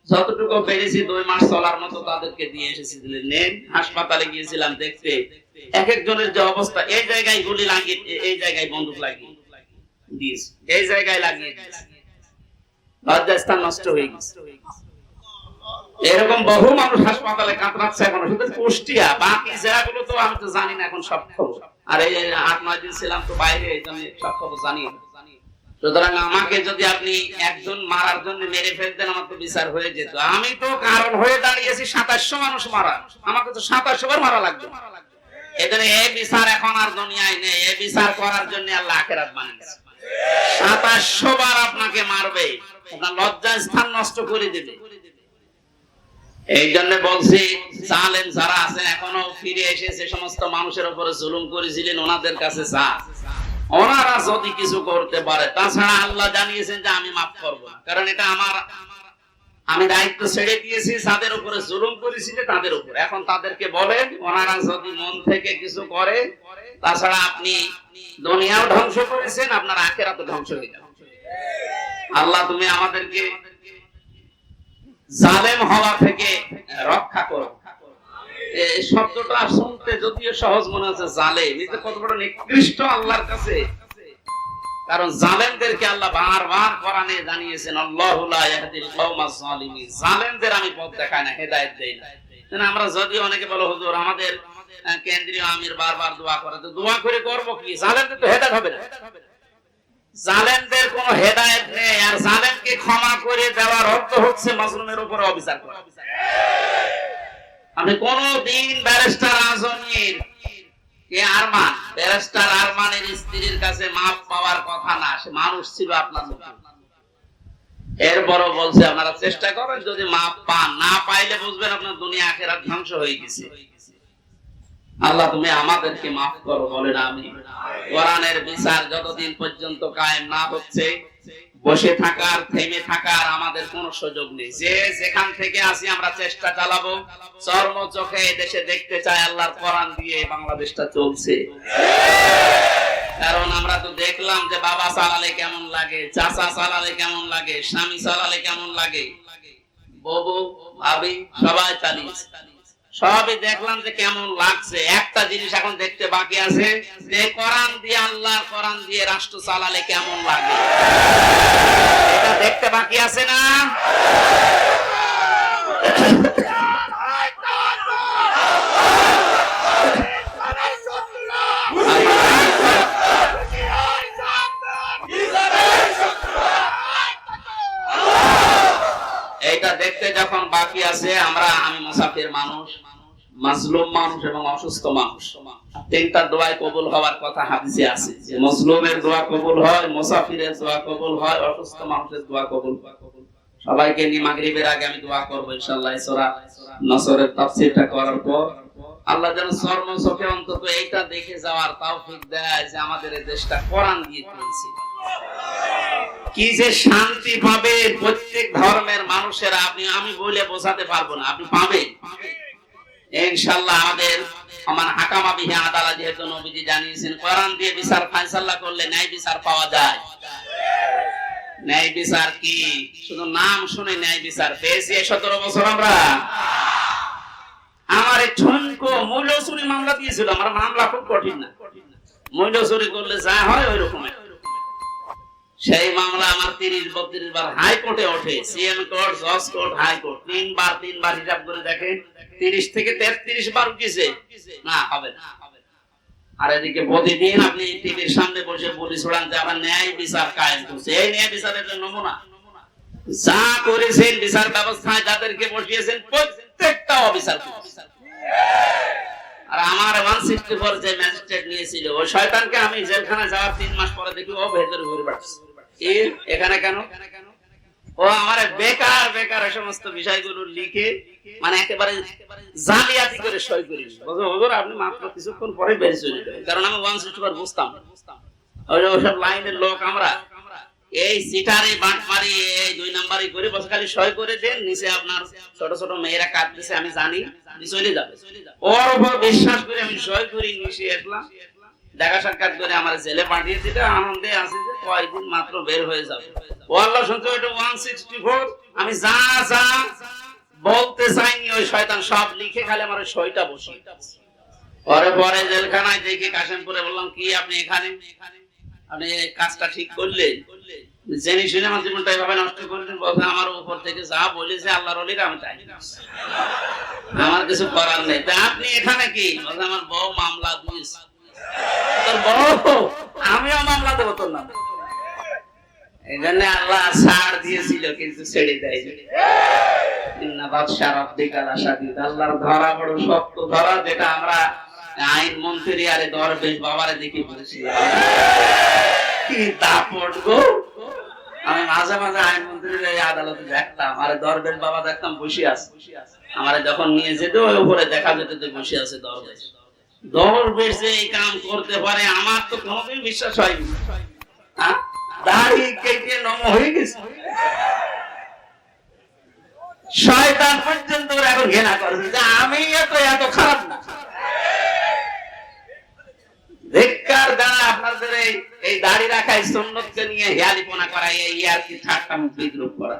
যতটুকু পেরেছি 2 মাস চলার মতো তাদেরকে দিয়ে এসেছিলেন। নেন, হাসপাতালে গিয়েছিলাম দেখতে, এক একজনের যে অবস্থা, এই জায়গায় গুলি লাগিয়ে, এই জায়গায় বন্দুক লাগিয়ে দিয়েছে, এই জায়গায় লাগিয়ে দিয়েছে, লজ্জাস্থান নষ্ট হয়ে গেছে। এরকম বহু মানুষ হাসপাতালে কাতরাচ্ছে এখনো, শুধু কুষ্টিয়া, বাকি জায়গাগুলো তো আমি তো জানি না এখন সব খবর। আর এই 8-9 দিন ছিলাম তো বাইরে, এই জন্য সব খবর জানি না। সুতরাং আমাকে যদি আপনি একজন মারার জন্য মেরে ফেলতেন, আমার তো বিচার হয়ে যেত। আমি তো কারণ হয়ে দাঁড়িয়েছি 2700 মানুষ মারা, আমাকে তো 2700 বার মারা লাগবে। এজন্য এই বিচার এখন আর দুনিয়ায় নেই। এই বিচার করার জন্য আল্লাহ আখিরাত বানিয়েছে। 2700 বার আপনাকে মারবে, আপনার লজ্জার স্থান নষ্ট করে দেবে। এই জন্য বলছি, জালেম যারা আছেন এখনো ফিরে এসে যে সমস্ত মানুষের উপরে জুলুম করেছিলেন, ওনাদের কাছে যা, ওনারা যদি কিছু করতে পারে। তাছাড়া আল্লাহ জানিয়েছেন যে আমি মাফ করব না, কারণ এটা আমি দায়িত্ব ছেড়ে দিয়েছি যাদের উপরে জুলুম করেছিল তাদের উপর। এখন তাদেরকে বলেন, ওনারা যদি মন থেকে কিছু করে, তাছাড়া আপনি দুনিয়াও ধ্বংস করেছেন, আপনার আখিরাতও ধ্বংস হয়ে যাবে। আল্লাহ তুমি আমাদেরকে জালেম হওয়া থেকে রক্ষা করো। এই শব্দটা শুনতে যদিও সহজ মনে হচ্ছে, জালেম, এটা কত বড় নিকৃষ্ট আল্লাহর কাছে। কারণ জালেমদেরকে আল্লাহ বারবার কোরআনে জানিয়েছেন, আল্লাহু লা ইয়াহদিল কওমাজ জালিমিন, জালেমদের আমি পথ দেখাই না, হেদায়েত দেই না। আমরা যদি অনেকে বলে, হুজুর আমাদের কেন্দ্রীয় আমির বারবার দোয়া করে, তো দোয়া করে করব কি? জালেমদের তো হেদায়েত হবে না। জালেমদের কোনো হেদায়েত নেই। আর জালেমকে ক্ষমা করে দেওয়ার অর্থ হচ্ছে মাজলুমের উপর অবিচার করা। আপনি কোনদিন ব্যারিস্টার আজমের ব্যারিস্টার আরমানের স্ত্রীর কাছে মাপ পাওয়ার কথা না, সে মানুষ ছিল আপনার মতো। এরপরও বলছে আপনারা চেষ্টা করেন, যদি মাপ পান, না পাইলে বুঝবেন আপনার দুনিয়া আখিরাত ধ্বংস হয়ে গেছে। আল্লাহ তুমি আমাদেরকে মাফ করো, বলেন আমিন। কোরআনের বিচার যতদিন পর্যন্ত কায়েম না হচ্ছে, বসে থাকার, থেমে থাকার আমাদের কোনো সুযোগ নেই। যে যেখান থেকে আসি আমরা চেষ্টা চালাবো। চর্ম চোখে দেশে দেখতে চাই আল্লাহর কোরআন দিয়ে বাংলাদেশটা চলছে। কারণ আমরা তো দেখলাম যে বাবা চালালে কেমন লাগে, চাচা চালালে কেমন লাগে, স্বামী চালালে কেমন লাগে, বউ ভাবি সবাই চালিয়েছে, সবই দেখলাম যে কেমন লাগছে। একটা জিনিস এখন দেখতে বাকি আছে, যে কোরআন দিয়ে, আল্লাহর কোরআন দিয়ে রাষ্ট্র চালালে কেমন লাগে, এটা দেখতে বাকি আছে না? এটা দেখতে যখন বাকি আছে, আমি মুসাফির মানুষ, মাজলুম মানুষ এবং অসুস্থ মানুষ, তিনটা দোয়াই কবুল হওয়ার কথা হাদিসে আছে। যে মাজলুমের দোয়া কবুল হয়, মুসাফিরের দোয়া কবুল হয়, অসুস্থ মানুষের দোয়া কবুল হয়। সবাইকে নিয়ে মাগরিবের আগে আমি দোয়া করব ইনশাআল্লাহ। সূরা নসরের তাফসীরটা করার পর আল্লাহ যেন চর্ম চোখে অন্তত এইটা দেখে যাওয়ার তৌফিক দেয় যে আমাদের এই দেশটা কোরআন দিয়ে চলছে। কি যে শান্তি পাবে প্রত্যেক ধর্মের মানুষেরা, আমি বলে বোঝাতে পারবো না, আপনি পাবেন ইনশাআল্লাহ। আমাদের আমার হাকামা বিহি আদালত, যেহেতু নবীজি জানিয়েছেন কোরআন দিয়ে বিচার ফায়সালা করলে ন্যায় বিচার পাওয়া যায়। ন্যায় বিচার কি শুধু নাম শুনে ন্যায় বিচার পেয়েছি 17 বছর আমরা। আমার এই ঠুনকো মূল্য চুরি মামলা দিয়েছিল, আমার মামলা খুব কঠিন না, মূল্য চুরি করলে যা হয় ওই রকম। সেই মামলা আমার 30-32 বার হাইকোর্টে ওঠে, সিএম কোর্ট, জজ কোর্ট, হাইকোর্ট, তিনবার হিসাব করে দেখেন 30 থেকে 33 বার উঠেছে। না হবে না, আর এদিকে প্রতিদিন আপনি টিভির সামনে বসে পুলিশ ওড়ান যে আমরা ন্যায় বিচার কায়েম করছি। এই ন্যায় বিচারের জন্য নমুনা যা করেছেন বিচার ব্যবস্থায় যাদেরকে বসিয়েছেন প্রত্যেকটা অবিচার করেছেন। আর আমার 164 যে ম্যাজিস্ট্রেট নিয়েছিল ওই শয়তানকে আমি জেলখানে যাওয়ার 3 মাস পরে দেখি ও ভেতরে ঘুরে বেড়াচ্ছে। এখানে কেন? ও আমার বেকার বেকার এই সমস্ত বিষয়গুলো লিখে মানে একেবারে জালিয়াতি করে সই করে হুজুর আপনি মাত্র কিছুক্ষণ পরে বের চলে যাবেন। কারণ আমি 164 বুঝতাম ওইসব লাইনের লোক আমরা এই সিটারে বাটমারি এই 2 নাম্বারই করে বসে খালি সই করে দেন, নিচে আপনার ছোট ছোট মেয়েরা কাঁদতেছে আমি জানি চলে যাবে। ওর উপর বিশ্বাস করে আমি সই করি নিচে আসলাম, দেখা সাক্ষাৎ করে আমার জেলে পাঠিয়ে দিতে আনন্দে আছে যে কয়েকদিন মাত্র বের হয়ে যাবে। ও আল্লাহ শুনছো এটা 164 আমি যা যা বলতে চাইনি ওই শয়তান সব লিখে খালি আমার ওই সইটা বসিয়ে পরে পরে জেলখানায় দেখে কাশিমপুরে বললাম কি আপনি এখানে আপনি কাজটা ঠিক করলেন জেনে শুনে আমার জীবনটা এভাবে নষ্ট করলেন? বলছে আমার উপর থেকে যা বলেছে আল্লাহর ওলিরা আমি তাই আমার কিছু করার নেই। তা আপনি এখানে কি? বলছে আমার বউ মামলা দিয়েছে। তোর বউ? আমিও মামলা দেবো তোর নাম। এই জন্য আল্লাহ ছাড় দিয়েছিল কিন্তু ছেড়ে দেয়। আল্লাহর ধরা বড় শক্ত ধরা, যেটা আমরা আইন মন্ত্রী আরে দরবেশ বাবারে দেখি বলছি কি দাপট গো। আমি মাঝে মাঝে আইন মন্ত্রীর আদালতে দেখতাম, আরে দরবেশ বাবা দেখতাম বসে আছে, আমারে যখন নিয়ে যেত ওই উপরে দেখা যেত যে বসে আছে দরবেশ। দরবেশ যে এই কাম করতে পারে আমার তো কোনোদিন বিশ্বাস হয়নি। দাড়ি কেটে নম হয়ে গেছে, শয়তান পর্যন্ত এখন ঘৃণা করেছে যে আমি এত খারাপ না। ধিক্কার দ্বারা আপনাদের এই দাড়ি রাখাই সুন্নতকে নিয়ে হেয়ালিপনা করা, এই আর কি ঠাট্টা বিদ্রুপ করা।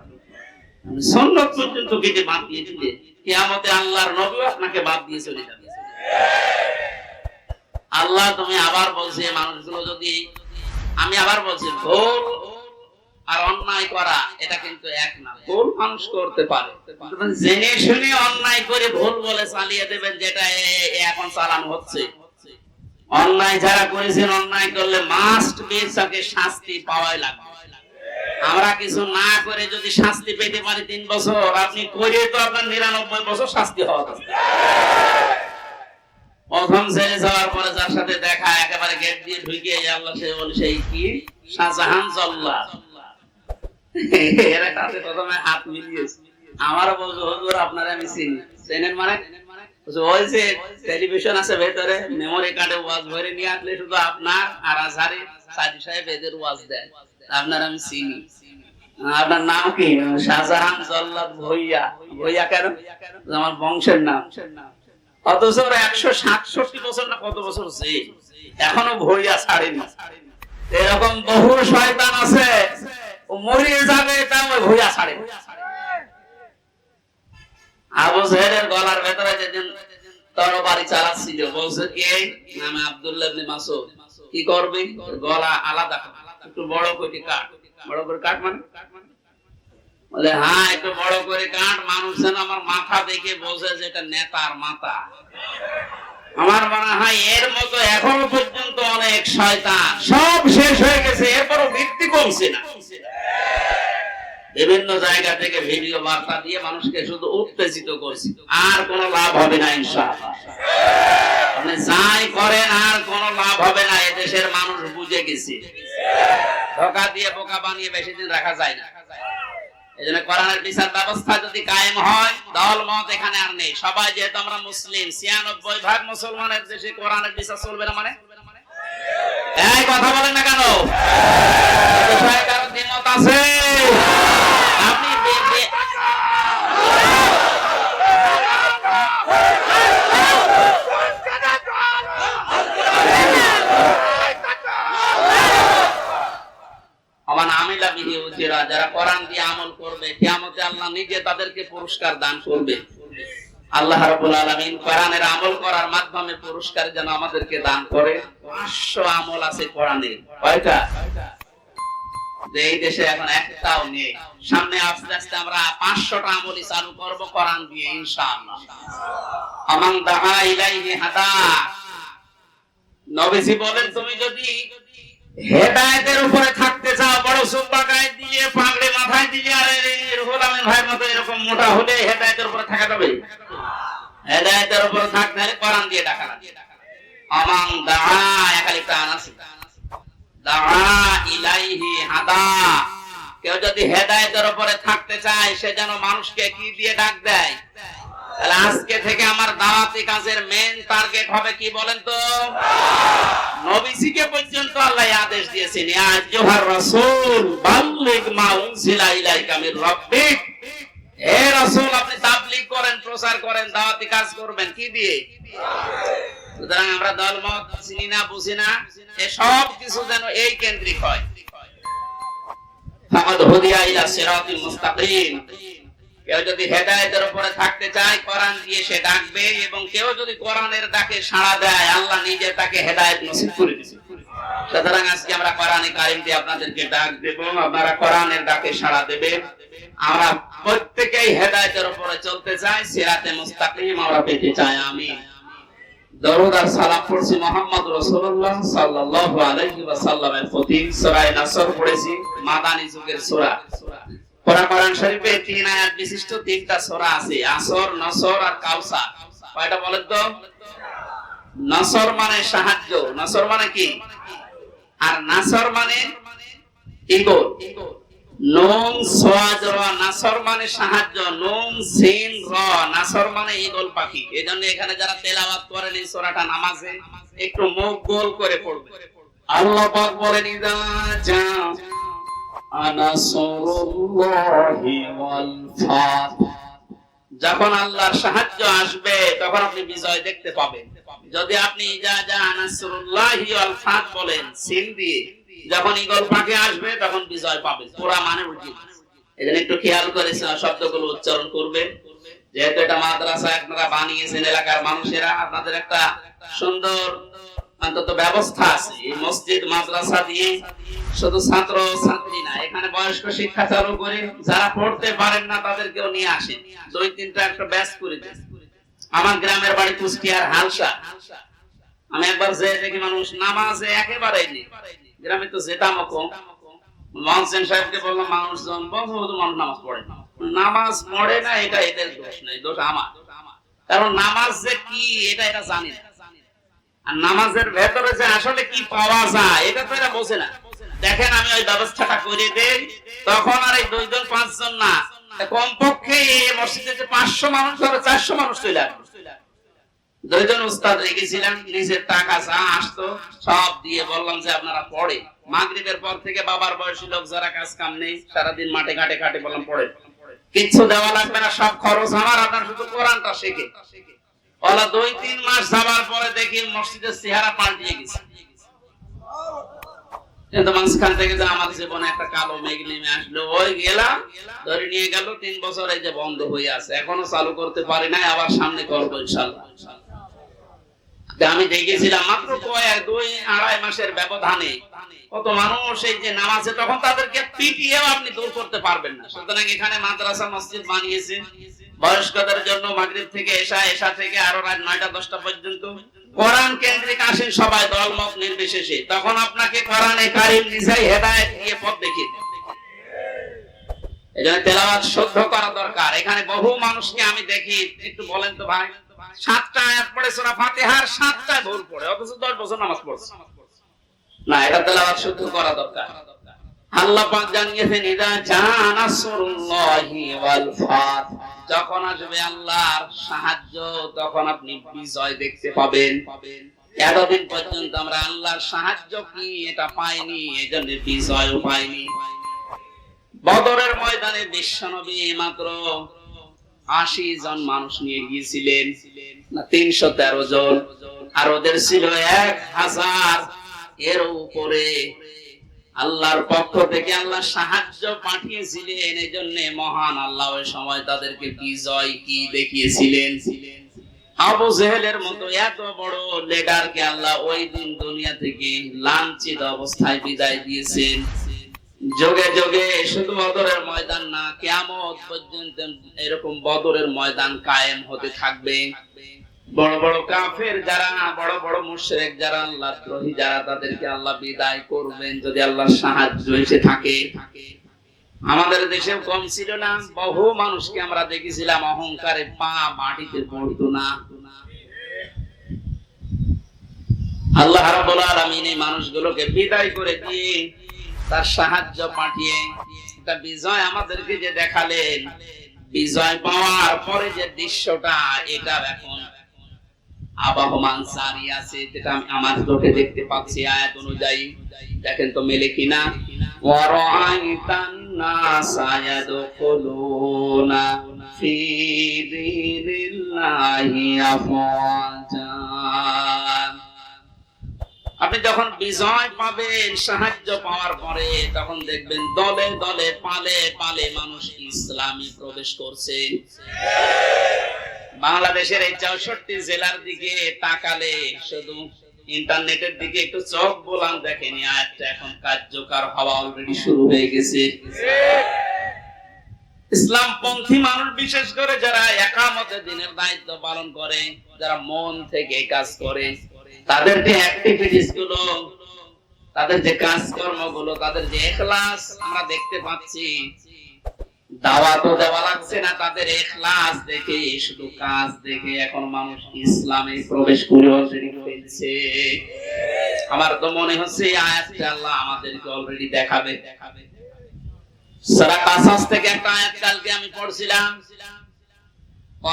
সুন্নত পর্যন্ত কেটে বাদ দিয়ে দিলে কিয়ামতে আল্লাহর নবী আপনাকে বাদ দিয়ে চলে যাবে। আল্লাহ তুমি আবার বলছে মানুষগুলো যদি, আমি আবার বলছি ভুল আর অন্যায় করা এটা কিন্তু এক না। ভুল মানুষ করতে পারে, জেনে শুনে অন্যায় করে ভুল বলে চালিয়ে দেবেন, যেটা এখন চালানো হচ্ছে। অন্যায় যারা করেছেন, অন্যায় করলে মাস্ট বি তাকে শাস্তি পাওয়াই লাগবে। আমরা কিছু না করে যদি শাস্তি পেতে পারি 3 বছর, আপনি করে তো আপনার 99 বছর শাস্তি হওয়া দরকার। প্রথম ছেড়ে যাওয়ার পরে যার সাথে দেখা একেবারে গেট দিয়ে ঢুকে আল্লাহ সে বলে সেই কি শাহজাহান জল্লাদ, এরা কাছে প্রথমে হাত মিলিয়েছে। আমারও বলছো হুজুর আপনারা আমি চিনি। চেনেন মানে? ওই যে টেলিভিশন আছে ভেতরে, মেমোরি কার্ডে ওয়াজ ভরে নিয়ে আসলে শুধু আপনার আর আজহারি সাদি সাহেব এদের ওয়াজ দেয়, আপনার আমি চিনি। আপনার নাম কি? শাহজাহান জল্লাদ ভুইয়া। ভুইয়া কেন? আমার বংশের নাম। অথচ 167 বছর না কত বছর যে এখনো ভুইয়া ছাড়েনি। এরকম বহু শয়তান আছে, ও মরিয়ে যাবে তাও ভুইয়া ছাড়ে। আবু জাহেলের গলার ভেতরে যেদিন তরবারি চালাচ্ছিল বলছে কি নামে আব্দুল্লাহ ইবনে মাসউদ, কি করবে? গলা আলাদা একটু বড় করে কাট। বড় করে কাট মানে? বলে হ্যাঁ একটু বড় করে কাট, মানুষ যেন আমার মাথা দেখে বোঝে যে এটা নেতার মাথা। আমার মনে হয় এর মতো এখনো পর্যন্ত অনেক শয়তান, সব শেষ হয়ে গেছে, এরপরও ভিত্তি কমছে না। বিভিন্ন জায়গা থেকে ভিডিও বার্তা দিয়ে মানুষকে শুধু উত্তেজিত করছি, আর কোনো লাভ হবে না ইনশাআল্লাহ। আপনি যাই করেন আর কোনো লাভ হবে না, এদেশের মানুষ বুঝে গেছে। ধোঁকা দিয়ে বোকা বানিয়ে বেশি দিন রাখা যায় না। এজন্য কোরআনের বিচার ব্যবস্থা যদি কায়েম হয়, দল মত এখানে আর নেই। সবাই যেহেতু আমরা মুসলিম, 96% মুসলমানের দেশে কোরআনের বিচার চলবে না মানে? এই কথা বলেন না কেন? বিষয়ে কারো দ্বিমত আছে? আপনি যারা কোরআন দিয়ে আমল করবে, কিয়ামতে আল্লাহ নিজে তাদেরকে পুরস্কার দান করবে। আল্লাহ রাব্বুল আলামিন কোরআনের আমল করার মাধ্যমে পুরস্কার যেন আমাদেরকে দান করে। 500 আমল আছে কোরআনে। কয়টা? এই দেশে এখন একটাও নেই। সামনে আস্তে আস্তে আমরা 500টা আমলই চালু করব কোরআন দিয়ে ইনশাআল্লাহ। আমান দাআ ইলাইহি হাদা। নবীজি বলেন তুমি যদি হেদায়েতের উপরে থাকতে চাও, বড় সুব্বা গায়ে দিয়ে পাগড়ি মাথায় দিয়ে আর রুহুল আমিন ভাইয়ের মতো এরকম মোটা হলে হেদায়েতের উপরে থাকা যাবে? হেদায়েতের উপরে থাকতে হলে কোরআন দিয়ে ডাকা লাগে। আমাং দাআ একালি প্রাণ আছে, দাআ ইলাইহি হাদা। কেউ যদি হেদায়েতের উপরে থাকতে চায় সে যেন মানুষকে কি দিয়ে ডাক দেয়। তাহলে আজকে থেকে আমার দাওয়াতি কাজের মেইন টার্গেট হবে কি বলেন তো? নবীজিকে পর্যন্ত আল্লাহ আদেশ দিয়েছেন, ইয়া আইয়ুহার রাসূল বাল্লিগ মা উনজিলা ইলাইকা মির রাব্বিক। হে রাসূল, আপনি তাবলীগ করেন, প্রচার করেন, দাওয়াতি কাজ করবেন কি দিয়ে? সুতরাং আমরা দলমত চিনি না, বুঝি না, এই সব কিছু যেন এই কেন্দ্রিক হয়। ফাকাদ হুদিয়া ইলা সিরাতিল মুস্তাকিম। কেউ যদি হেদায়েতের উপরে থাকতে চায় কোরআন দিয়ে সে ডাকবে, এবং কেউ যদি কোরআনের ডাকে সাড়া দেয় আল্লাহ নিজে তাকে হেদায়েত নসিব করে দিবেন। সুতরাং আজকে আমরা কোরআনে কারীম দিয়ে আপনাদেরকে ডাক দেব, আপনারা কোরআনের ডাকে সাড়া দেবেন। আমরা প্রত্যেকেই হেদায়েতের উপরে চলতে চাই, সিরাতে মুস্তাকিম আমরা পেতে চাই। আমিন। দরুদ আর সালাম পড়ছি মুহাম্মদ রাসূলুল্লাহ সাল্লাল্লাহু আলাইহি ওয়াসাল্লামের প্রতি। সূরা নাসর পড়েছি, মাদানী যুগের সূরা। কোরআন শরীফে 3 আয়াত বিশিষ্ট 3টা সূরা আছে, আসর, নসর আর কাউসার। কয়টা বলেন তো? নসর মানে সাহায্য, নসর মানে কি? আর নাসর মানে ঈগল। নুন সোয়াজ র, নাসর মানে সাহায্য, নুন সিন র, নাসর মানে ঈগল পাখি। এজন্য এখানে যারা তেলাওয়াত করেন এই সূরাটা নামাজে একটু মুখ গোল করে পড়বে। আল্লাহ পাক বলেন, ইযা জা নাসরুল্লাহি ওয়াল ফাত। যখন আল্লাহর সাহায্য আসবে তখন আপনি বিজয় দেখতে পাবেন। যদি আপনি ইযা জা নাসরুল্লাহি ওয়াল ফাত বলেন সিন দিয়ে, যখন ঈগল পাখি আসবে তখন বিজয় পাবেন। পুরা মানে উল্টো। এজন্য একটু খেয়াল করে শব্দগুলো উচ্চারণ করবেন। যেহেতু এটা মাদ্রাসা আপনারা বানিয়েছেন, এলাকার মানুষেরা, আপনাদের একটা সুন্দর অন্তত ব্যবস্থা আছে। এই মসজিদ মাদ্রাসা দিয়ে শুধু ছাত্র ছাত্রী না, এখানে বয়স্ক শিক্ষা চালু করে যারা পড়তে পারেন না তাদেরকেও নিয়ে আসেন। 2-3টা একটা ব্যাচ করে দেন। আমার গ্রামের বাড়ি কুষ্টিয়ার হালসা। আমি একবার যে দেখি মানুষ নামাজে একেবারে নেই। গ্রামে তো যেতাম কম। মহসেন সাহেবকে বললাম, মানুষজন বহুত মানুষ নামাজ পড়ে না, নামাজ পড়ে না, এটা এদের দোষ নেই, দোষ আমার। কারণ নামাজ যে কি এটা এরা জানে না, আর নামাজের ভেতরে যে আসলে কি পাওয়া যায় এটা তো এরা বোঝে না। দেখেন আমি ওই ব্যবস্থাটা করে দেই, তখন আর এই 2 জন 5 জন না, কমপক্ষে এই মসজিদে যে 500 মানুষ ধরে 400 মানুষ চলে আসবে। 2 জন উস্তাদ রেখেছিলাম, নিজের টাকা যা আসতো সব দিয়ে বললাম যে আপনারা পড়ে। মাগরিবের পর থেকে বাবার বয়সী লোক যারা কাজ কাম নেই, সারাদিন মাঠে ঘাটে ঘাটে, বললাম পড়ে, কিচ্ছু দেওয়া লাগবে না, সব খরচ আমার, আপনার শুধু কোরআনটা শেখে। ওলা 2-3 মাস যাবার পরে দেখি মসজিদের চেহারা পাল্টিয়ে গেছে। কিন্তু মাঝখান থেকে যে আমার জীবনে একটা কালো মেঘ নেমে আসলো, ওই গেলাম ধরে নিয়ে গেল। 3 বছর এই যে বন্ধ হয়ে আছে, এখনো চালু করতে পারি নাই, আবার সামনে করবো ইনশাআল্লাহ। আমি দেখেছিলাম মাত্র 2-2.5 মাসের ব্যবধানে কত মানুষ এই যে নামাজে, তখন তাদেরকে পিটিয়েও আপনি দূর করতে পারবেন না। সুতরাং এখানে মাদ্রাসা মসজিদ বানিয়েছে বয়স্কদের জন্য, মাগরিব থেকে এশা, এশা থেকে আরো রাত 9টা-10টা পর্যন্ত কোরআন কেন্দ্রিক আসেন সবাই, দলমত নির্বিশেষে। তখন আপনাকে কোরআনে কারীম নিজেই হেদায়েত দিয়ে পথ দেখিয়ে দেবে। এজন্য তেলাওয়াত শুদ্ধ করা দরকার। এখানে বহু মানুষকে আমি দেখি, একটু বলেন তো ভাই, 7টা আয়াত পড়ে সূরা ফাতিহার 7টায় ভুল পড়ে, অথচ 10 বছর নামাজ পড়ছে না। এটা তেলাওয়াত শুদ্ধ করা দরকার। আল্লাহ পাক জানিয়েছেন, ইযা জা নাসরুল্লাহি ওয়াল ফাত। যখন আসবে আল্লাহর সাহায্য তখন আপনি বিজয় দেখতে পাবেন। এতদিন পর্যন্ত আমরা আল্লাহর সাহায্য কি এটা পাইনি, এজন্য বিজয়ও পাইনি। বদরের ময়দানে বিশ্বনবী মাত্র 80 জন মানুষ নিয়ে গিয়েছিলেন, না 313 জন, আর ওদের ছিল 1000 এর উপরে। আল্লাহর পক্ষ থেকে আল্লাহ সাহায্য পাঠিয়েছিলেন, এজন্য মহান আল্লাহ ওই সময় তাদেরকে বিজয় কি দেখিয়েছিলেন। আবু জেহেলের মতো এত বড় লিডারকে আল্লাহ ওই দিন দুনিয়া থেকে লাঞ্ছিত অবস্থায় বিদায় দিয়েছেন। যুগে যুগে শুধু বদরের ময়দান না, কিয়ামত পর্যন্ত এরকম বদরের ময়দান কায়েম হতে থাকবে। বড় বড় কাফের যারা, বড় বড় মুশরিক যারা, আল্লাহদ্রোহী যারা, তাদেরকে আল্লাহ বিদায় করবেন যদি আল্লাহর সাহায্য এসে থাকে। আমাদের দেশেও কম ছিল না, বহু মানুষকে আমরা দেখেছিলাম অহংকারে পা মাটিতে পড়তো না। আল্লাহ রাব্বুল আলামিন এই মানুষগুলোকে বিদায় করে দিয়ে তার সাহায্য পাঠিয়ে একটা বিজয় আমাদেরকে যে দেখালেন, বিজয় পাওয়ার পরে যে দৃশ্যটা, এটা এখন আবহমান জারি আছে, যেটা আমি আমার চোখে দেখতে পাচ্ছি আয়াত অনুযায়ী। দেখেন তো মেলে কিনা। ওয়ারাআইতান নাসা ইয়াদখুলুনা ফি দীনিল্লাহি আফওয়াজা। আপনি যখন বিজয় পাবেন, সাহায্য পাওয়ার পরে, তখন দেখবেন দলে দলে পালে পালে মানুষ ইসলামে প্রবেশ করছে। বাংলাদেশের এই 64 জেলার দিকে তাকালে, শুধু ইন্টারনেটের দিকে একটু চোখ বোলান, দেখেনি আয়াতটা এখন কার্যকর হওয়া অলরেডি শুরু হয়ে গেছে। ইসলামপন্থী মানুষ, বিশেষ করে যারা একামতে দিনের দায়িত্ব পালন করে, যারা মন থেকে কাজ করে, তাদের যে অ্যাক্টিভিটিস গুলো, তাদের যে কাজকর্ম গুলো, তাদের যে ইখলাস আমরা দেখতে পাচ্ছি। দাওয়াতও দেওয়া লাগছে না, তাদের ইখলাস দেখে, শুধু কাজ দেখে এখন মানুষ ইসলামে প্রবেশ করে অলরেডি ফেলছে। আমার তো মনে হচ্ছে এই আয়াতটা আল্লাহ আমাদেরকে অলরেডি দেখাবে। সূরা কাসাস থেকে একটা আয়াত কালকে আমি পড়ছিলাম,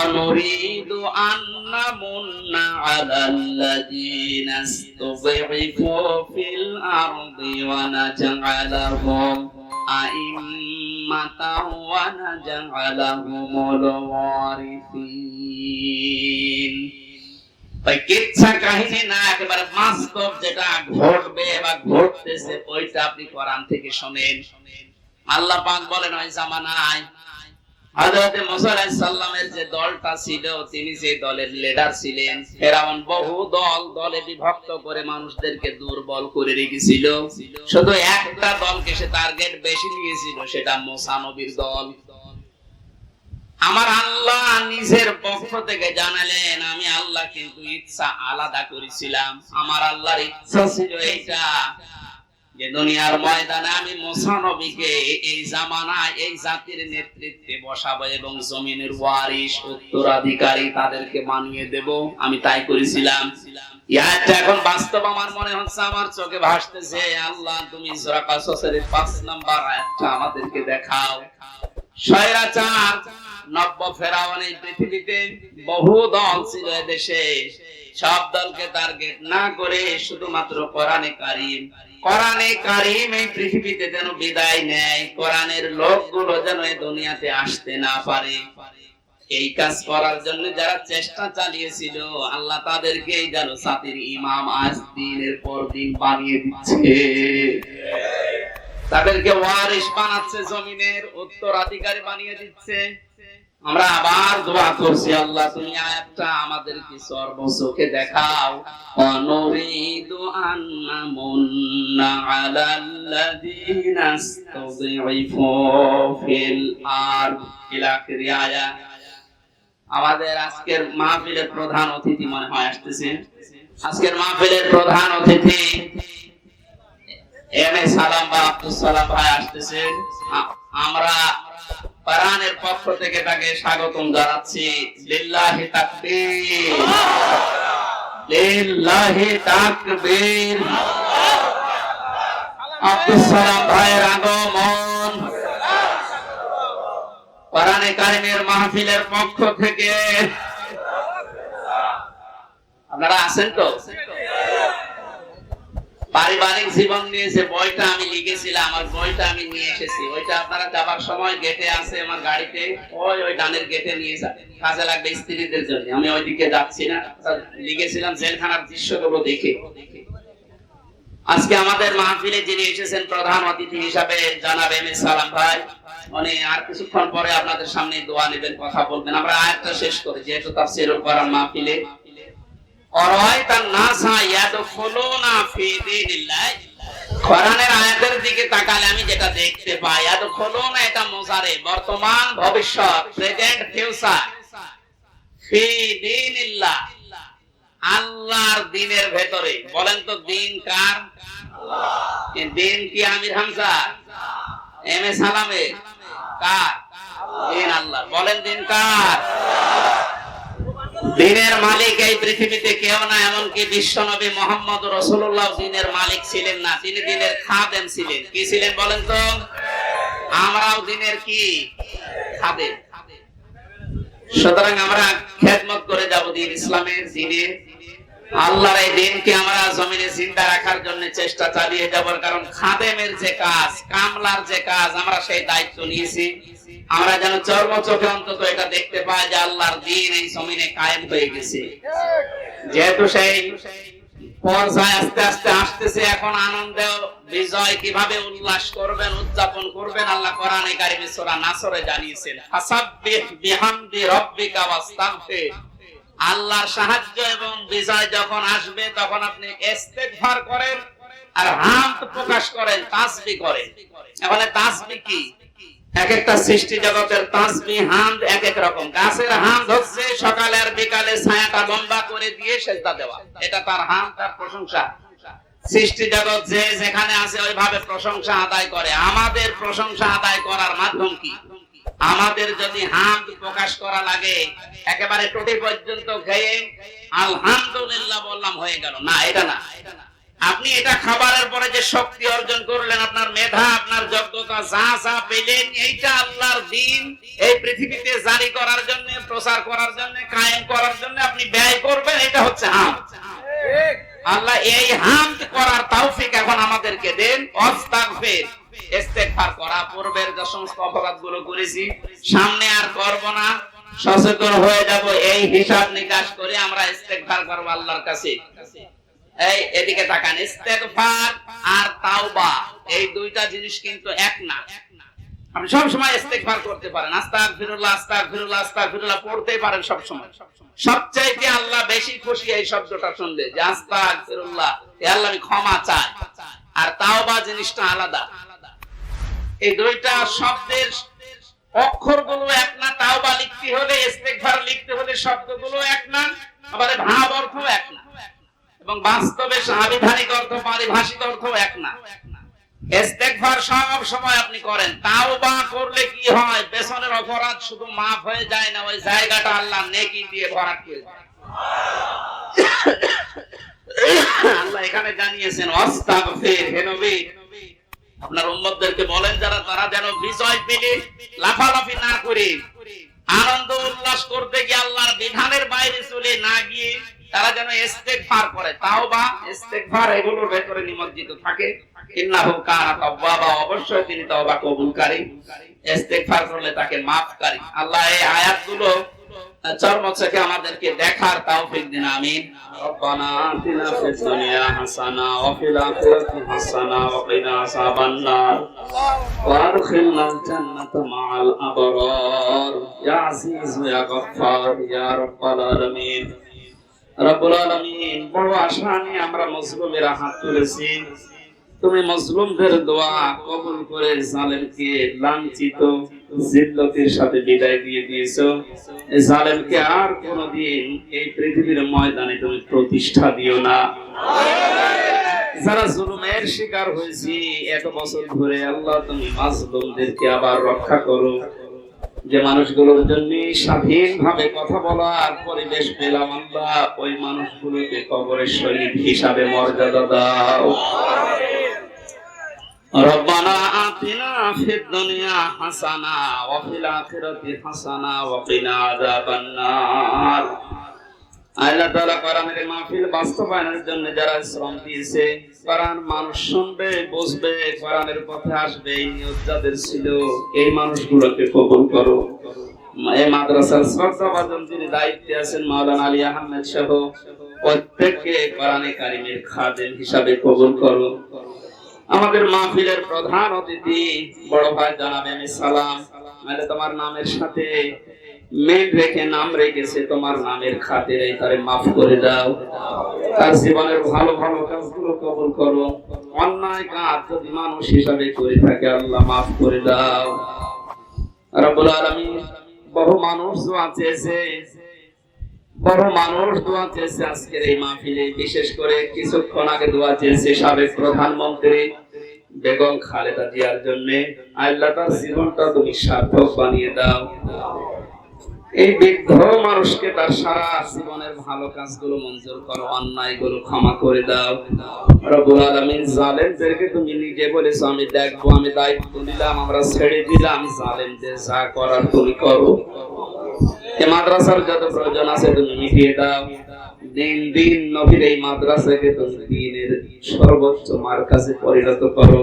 অনুরিদু আন্না মুন্না আলাল্লাযীনা ইসতুযইফু ফিল আরদি ওয়া নাজআলাহুম আইম্মাতাও ওয়া নাজআলাহুমুল ওয়ারিসিন। তাই কিচ্ছা কাহিনী না, একেবারে বাস্তব যেটা ঘটবে বা ঘটতেছে, ওইটা আপনি কোরআন থেকে শুনেন। আল্লাহ পাক বলেন, ওই জামানায় হযরত মুসা আলাইহিস সালামের যে দলটা ছিল, তিনি সেই দলের লিডার ছিলেন। ফেরাউন বহু দলে বিভক্ত করে মানুষদেরকে দুর্বল করে রেখেছিল। শুধু একটা দলকে সে টার্গেট বেশি নিয়েছিল, সেটা মুসা নবীর দল। আমার আল্লাহ নিজের পক্ষ থেকে জানালেন, আমি আল্লাহ কিন্তু ইচ্ছা আলাদা করেছিলাম। আমার আল্লাহর ইচ্ছা ছিল এইটা, যে দুনিয়ার ময়দানে আমি মুসা নবীকে এই জামানায় এই জাতির নেতৃত্বে বসাবো এবং জমিনের ওয়ারিস, উত্তরাধিকারী তাদেরকে বানিয়ে দেব। আমি তাই করেছিলাম। এটা এখন বাস্তব আমার মনে হচ্ছে, আমার চোখে ভাসতেছে। আল্লাহ, তুমি সূরা কাসাসের 5 নাম্বার আয়াতটা আমাদেরকে দেখাও। স্বৈরাচার নব্য ফেরাউন এই পৃথিবীতে বহু দল ছিল এদেশে। সব দলকে টার্গেট না করে শুধুমাত্র কোরআনে কারীম এই পৃথিবীতে যেন বিদায় নেয়, কোরআনের লোকগুলো যেন এই দুনিয়াতে আসতে না পারে, এই কাজ করার জন্য যারা চেষ্টা চালিয়েছিল, আল্লাহ তাদেরকেই যেন জাতির ইমাম আজ দিনের পর দিন বানিয়ে দিচ্ছে। তাদেরকে ওয়ারিস বানাচ্ছে, জমিনের উত্তরাধিকারী বানিয়ে দিচ্ছে। আমরা আবার দোয়া করছি, আল্লাহ তুমি আয়াতটা আমাদেরকে সর্বচোখে দেখাও। অনুরিদু আন্না মুন্না আলাল্লাযীনা ইসতুযইফু ফিল আরদ ইলা আখিরি আয়াত। আমাদের আজকের মাহফিলের প্রধান অতিথি মনে হয় আসতেছে। আজকের মাহফিলের প্রধান অতিথি এম এ সালাম বা আব্দুল সালাম ভাই আসতেছে। আমরা কোরআনের পক্ষ থেকে তাকে স্বাগতম জানাচ্ছি। লিল্লাহি তাকবীর, লিল্লাহি তাকবীর। আব্দুল সালাম ভাইয়ের আগমন কোরআনে কারীমের মাহফিলের পক্ষ থেকে। আপনারা আছেন তো? পারিবারিক জীবন নিয়ে যে বইটা আমি লিখেছিলাম, আমার বইটা আমি নিয়ে এসেছি। ওইটা আপনারা যাবার সময় গেটে আছে আমার গাড়িতে, ওই ডানের গেটে নিয়ে কাজে লাগবে স্ত্রীদের জন্য। আমি ওইদিকে যাচ্ছি না, লিখেছিলাম জেলখানার দৃশ্যগুলো দেখে। আজকে আমাদের মাহফিলে যিনি এসেছেন প্রধান অতিথি হিসাবে জনাব এম এ সালাম ভাই, উনি আর কিছুক্ষণ পরে আপনাদের সামনে দোয়া নেবেন, কথা বলবেন। আমরা আয়াতটা শেষ করি, যেহেতু তাফসীরুল কোরআন মাহফিলে। কোরআনের আয়াতের দিকে তাকালে আমি যেটা দেখতে পাই, এটা মুজারে, বর্তমান ভবিষ্যৎ, প্রেজেন্ট ফিউচার। ফি দীনিল্লাহ, আল্লাহর দ্বীনের ভেতরে। বলেন তো দ্বীন কার? দ্বীন কি আমির হামজা এম এ সালামে? কার? দ্বীন আল্লাহ। বলেন দ্বীন কার? দ্বীনের মালিক এই পৃথিবীতে কেউ না, এমনকি বিশ্বনবী মুহাম্মদ রাসূলুল্লাহ দ্বীনের মালিক ছিলেন না, তিনি দ্বীনের খাদেম ছিলেন। কি ছিলেন বলেন তো? আমরাও দ্বীনের কি? খাদেম। সুতরাং আমরা খেদমত করে যাব দ্বীন ইসলামের, দ্বীনের আল্লাহর এই দ্বীনকে আমরা জমিনে জিন্দা রাখার জন্য চেষ্টা চালিয়ে যাব। কারণ খাদেমের যে কাজ, কামলার যে কাজ, আমরা সেই দায়িত্ব নিয়েছি। আমরা যেন চর্ম চোখে অন্তত এটা দেখতে পাই যে আল্লাহর দ্বীন এই জমিনে কায়েম হয়ে গেছে। যেহেতু সেই পর্যায়ে আস্তে আস্তে আসতেছে, এখন আনন্দ বিজয় কিভাবে উল্লাস করবেন, উদযাপন করবেন, আল্লাহ কোরআনে কারিমে সূরা নাসরে জানিয়েছেন, ফাসাব্বিহ বিহামদি রাব্বিকা ওয়াস্তাগফির। আল্লাহর সাহায্য এবং বিজয় যখন আসবে তখন আপনি ইস্তেগফার করেন আর হামদ প্রকাশ করেন, তাসবিহ করেন। এখানে তাসবিহ কি? এক একটা সৃষ্টি জগতের তাসবিহ হামদ এক এক রকম। গাছের হামদ হচ্ছে সকালে আর বিকালে ছায়াটা লম্বা করে দিয়ে সেজদা দেওয়া, এটা তার হামদ, তার প্রশংসা। সৃষ্টি জগৎ যে যেখানে আছে ওইভাবে প্রশংসা আদায় করে। আমাদের প্রশংসা আদায় করার মাধ্যম কি? আমাদের যদি হামদ প্রকাশ করা লাগে একেবারে টোটি পর্যন্ত খেয়ে আলহামদুলিল্লাহ বললাম হয়ে গেল না, এটা না। আপনি এটা খাবারের পরে যে শক্তি অর্জন করলেন, আপনার মেধা, আপনার যোগ্যতা, যা যা পেলেন, এইটা আল্লাহর দ্বীন এই পৃথিবীতে জারি করার জন্য, প্রচার করার জন্য, কায়েম করার জন্য আপনি ব্যয় করবেন, এটা হচ্ছে হামদ। আল্লাহ এই হামদ করার তৌফিক এখন আমাদেরকে দেন। আস্তাগফির, ইস্তেগফার করা, পূর্বের যে সমস্ত অপরাধগুলো করেছি সামনে আর করব না, সচেতন হয়ে যাব, এই হিসাব নিকাশ করে আমরা ইস্তেগফার করব আল্লাহর কাছে। এই এদিকে তাকান, ইস্তেগফার আর তাওবা এই দুইটা জিনিস কিন্তু এক না। আপনি সব সময় ইস্তেগফার করতে পারেন, আস্তাগফিরুল্লাহ আস্তাগফিরুল্লাহ আস্তাগফিরুল্লাহ পড়তে পারেন সব সময়। সবচাইতে আল্লাহ বেশি খুশি এই শব্দটা শুনলে, যে আস্তাগফিরুল্লাহ, হে আল্লাহ আমি ক্ষমা চাই। আর তাওবা জিনিসটা আলাদা। এই দুইটা শব্দের অক্ষরগুলো এক না, তাওবা লিখতে হলে, ইস্তেগফার লিখতে হলে শব্দগুলো এক না, আবার ভাব অর্থ এক না, এবং বাস্তবে সাংবিধানিক অর্থ, পারিভাষিক অর্থ এক না। ইস্তেগফার সব সময় আপনি করেন, তাওবা করলে কি হয়? পেছনের অপরাধ শুধু মাফ হয়ে যায় না, ওই জায়গাটা আল্লাহ নেকি দিয়ে ভরাট করে দেয়। আল্লাহ এখানে জানিয়েছেন আস্তাগফির, হে নবী আপনার উম্মতদেরকে বলেন যারা, তারা যেন বিজয় পেলে লাফালাফি না করে, আনন্দ উল্লাস করতে গিয়ে আল্লাহর বিধানের বাইরে চলে না গিয়ে তারা যেন ইস্তেগফার করে। তাওবা, ইস্তেগফার এগুলোর ভেতরে নিমজ্জিত থাকে। ইন্নাহু কানা তাওয়াবা, অবশ্যই তিনি তওবা কবুলকারী, ইস্তেগফার করলে তাকে মাফকারী। আল্লাহ এই আয়াতগুলো চর্মচোখে আমাদেরকে দেখার তৌফিক দিন, আমিন। রব্বানা আতিনা ফিদ দুনিয়া হাসানা ওয়া ফিল আখিরাতি হাসানা ওয়া কিনা আযাবান নার ওয়া আদখিলনাল জান্নাতা মা'আল আবরার ইয়া আজিজ ইয়া গফফার ইয়া রাব্বাল আলামিন। রব্বুল আলামিন, বড় আশা নিয়ে আমরা মজলুমেরা হাত তুলেছি, তুমি মজলুমদের দোয়া কবুল করে জালেমকে লাঞ্ছিত জিল্লতের সাথে বিদায় দিয়ে দিয়েছো। এই জালেমকে আর কোনোদিন এই পৃথিবীর ময়দানে তুমি প্রতিষ্ঠা দিও না। যারা জুলুমের শিকার হয়েছি এত বছর ধরে, আল্লাহ তুমি মাজলুমদেরকে আবার রক্ষা করো। যে মানুষগুলোর জন্য স্বাধীনভাবে কথা বলার পরিবেশ পেলাম, আল্লাহ ওই মানুষগুলোকে কবরের শহীদ হিসাবে মর্যাদা দাও। রব্বানা আতিনা ফিদ দুনিয়া হাসানা ওয়া ফিল আখিরাতি হাসানা ওয়া কিনা আযাবান নার। আল্লাহ তাআলা কোরআনের মাহফিল বাস্তবায়নের জন্য যারা শ্রম দিয়েছে, কোরআন মানুষ শুনবে, বুঝবে, কোরআনের পথে আসবে, এই নিয়ত যাদের ছিল, এই মানুষগুলোকে কবুল করো। এই মাদ্রাসার শ্রদ্ধাভাজন যিনি দায়িত্বে আছেন মাওলানা আলী আহমেদ সহ প্রত্যেককে কোরআনে কারিমের খাদেম হিসাবে কবুল করো। আমাদের মাহফিলের প্রধান অতিথি বড় ভাই জানাবে আমি সালাম, মানে তোমার নামের সাথে মেল রেখে নাম রেখেছে, তোমার নামের খাতিরে তারে মাফ করে দাও। তার জীবনের ভালো ভালো কাজগুলো কবুল করো। অন্যায় কাজ যদি মানুষ হিসাবে করে থাকে আল্লাহ মাফ করে দাও। রব্বুল আলামিন, বহু মানুষ দোয়া চেয়েছে, বড় মানুষ দোয়া চেয়েছে আজকের এই মাহফিলে, বিশেষ করে কিছুক্ষণ আগে দোয়া চেয়েছে সাবেক প্রধানমন্ত্রী বেগম খালেদা জিয়ার জন্য। আল্লাহ তার জীবনটা তুমি সার্থক বানিয়ে দাও। এই বৃদ্ধ মানুষকে তার সারা জীবনের ভালো কাজগুলো মঞ্জুর করো, অন্যায়গুলো ক্ষমা করে দাও। রব্বুল আলামিন, জালেমদেরকে তুমি নিজে বলেছো আমি দেখবো, আমি দায়িত্ব নিলাম, আমরা ছেড়ে দিলাম, জালেমদের যা করার তুমি করো। এই মাদ্রাসার যত প্রয়োজন আছে তুমি মিটিয়ে দাও। দিন দিন নবীর এই মাদ্রাসাকে তুমি দ্বীনের সর্বোচ্চ মারকাজে পরিণত করো।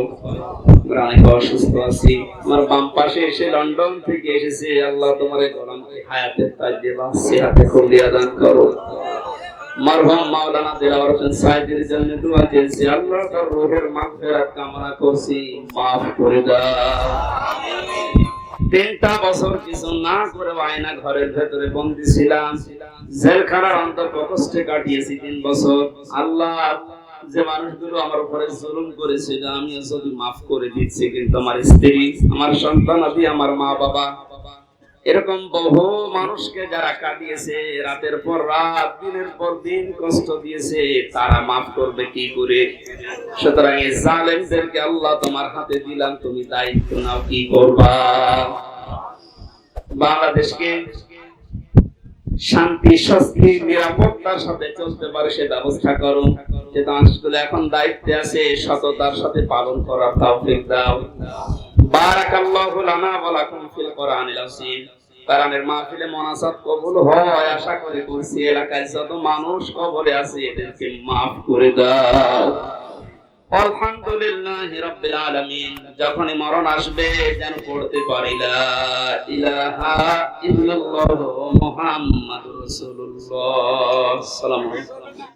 আমরা অনেক অসুস্থ আছি, আমার বাম পাশে এসে লন্ডন থেকে এসেছে, আল্লাহ তোমার এই গোলামকে হায়াতের তাজ্জেবা সিহাতে খুলিয়া দান করো। মরহুম মাওলানা দিলাওয়ার হোসেন সাইদির জন্য দোয়া চেয়েছি, আল্লাহ তার রূহের মাগফিরাত কামনা করছি, মাফ করে দাও। 3টা বছর কিছু না করে আয়না ঘরের ভেতরে বন্দী ছিলাম, জেলখানার অন্তঃপ্রকোষ্ঠে কাটিয়েছি 3 বছর। আল্লাহ, যে মানুষগুলো আমার উপরে জুলুম করেছিল আমিও যদি মাফ করে দিচ্ছি, কিন্তু আমার স্ত্রী, আমার সন্তানাদি, আমার মা বাবা, এরকম বহু মানুষকে যারা কাটিয়েছে, রাতের পর রাত, দিনের পর দিন কষ্ট দিয়েছে, তারা মাফ করবে কি করে? সুতরাং এই জালেমদেরকে আল্লাহ তোমার হাতে দিলাম, তুমি দায়িত্ব নাও, কি করবা? বাংলাদেশকে শান্তি, স্বস্তি, নিরাপত্তার সাথে চলতে পারে সে ব্যবস্থা করো। যে মানুষগুলো এখন দায়িত্বে আছে সততার সাথে পালন করার তৌফিক দাও। বারাকাল্লাহু লানা ওয়া লাকুম ফিল কোরআনিল আযীম। কোরআনের মাহফিলে মুনাজাত কবুল হয় আশা করি করছি। এলাকায় যত মানুষ কবরে আছে এদেরকে মাফ করে দাও। আলহামদুলিল্লাহি রাব্বিল আলামিন। যখনই মরণ আসবে যেন পড়তে পারি লা ইলাহা ইল্লাল্লাহু মুহাম্মাদুর রাসূলুল্লাহ। সালামু আলাইকুম।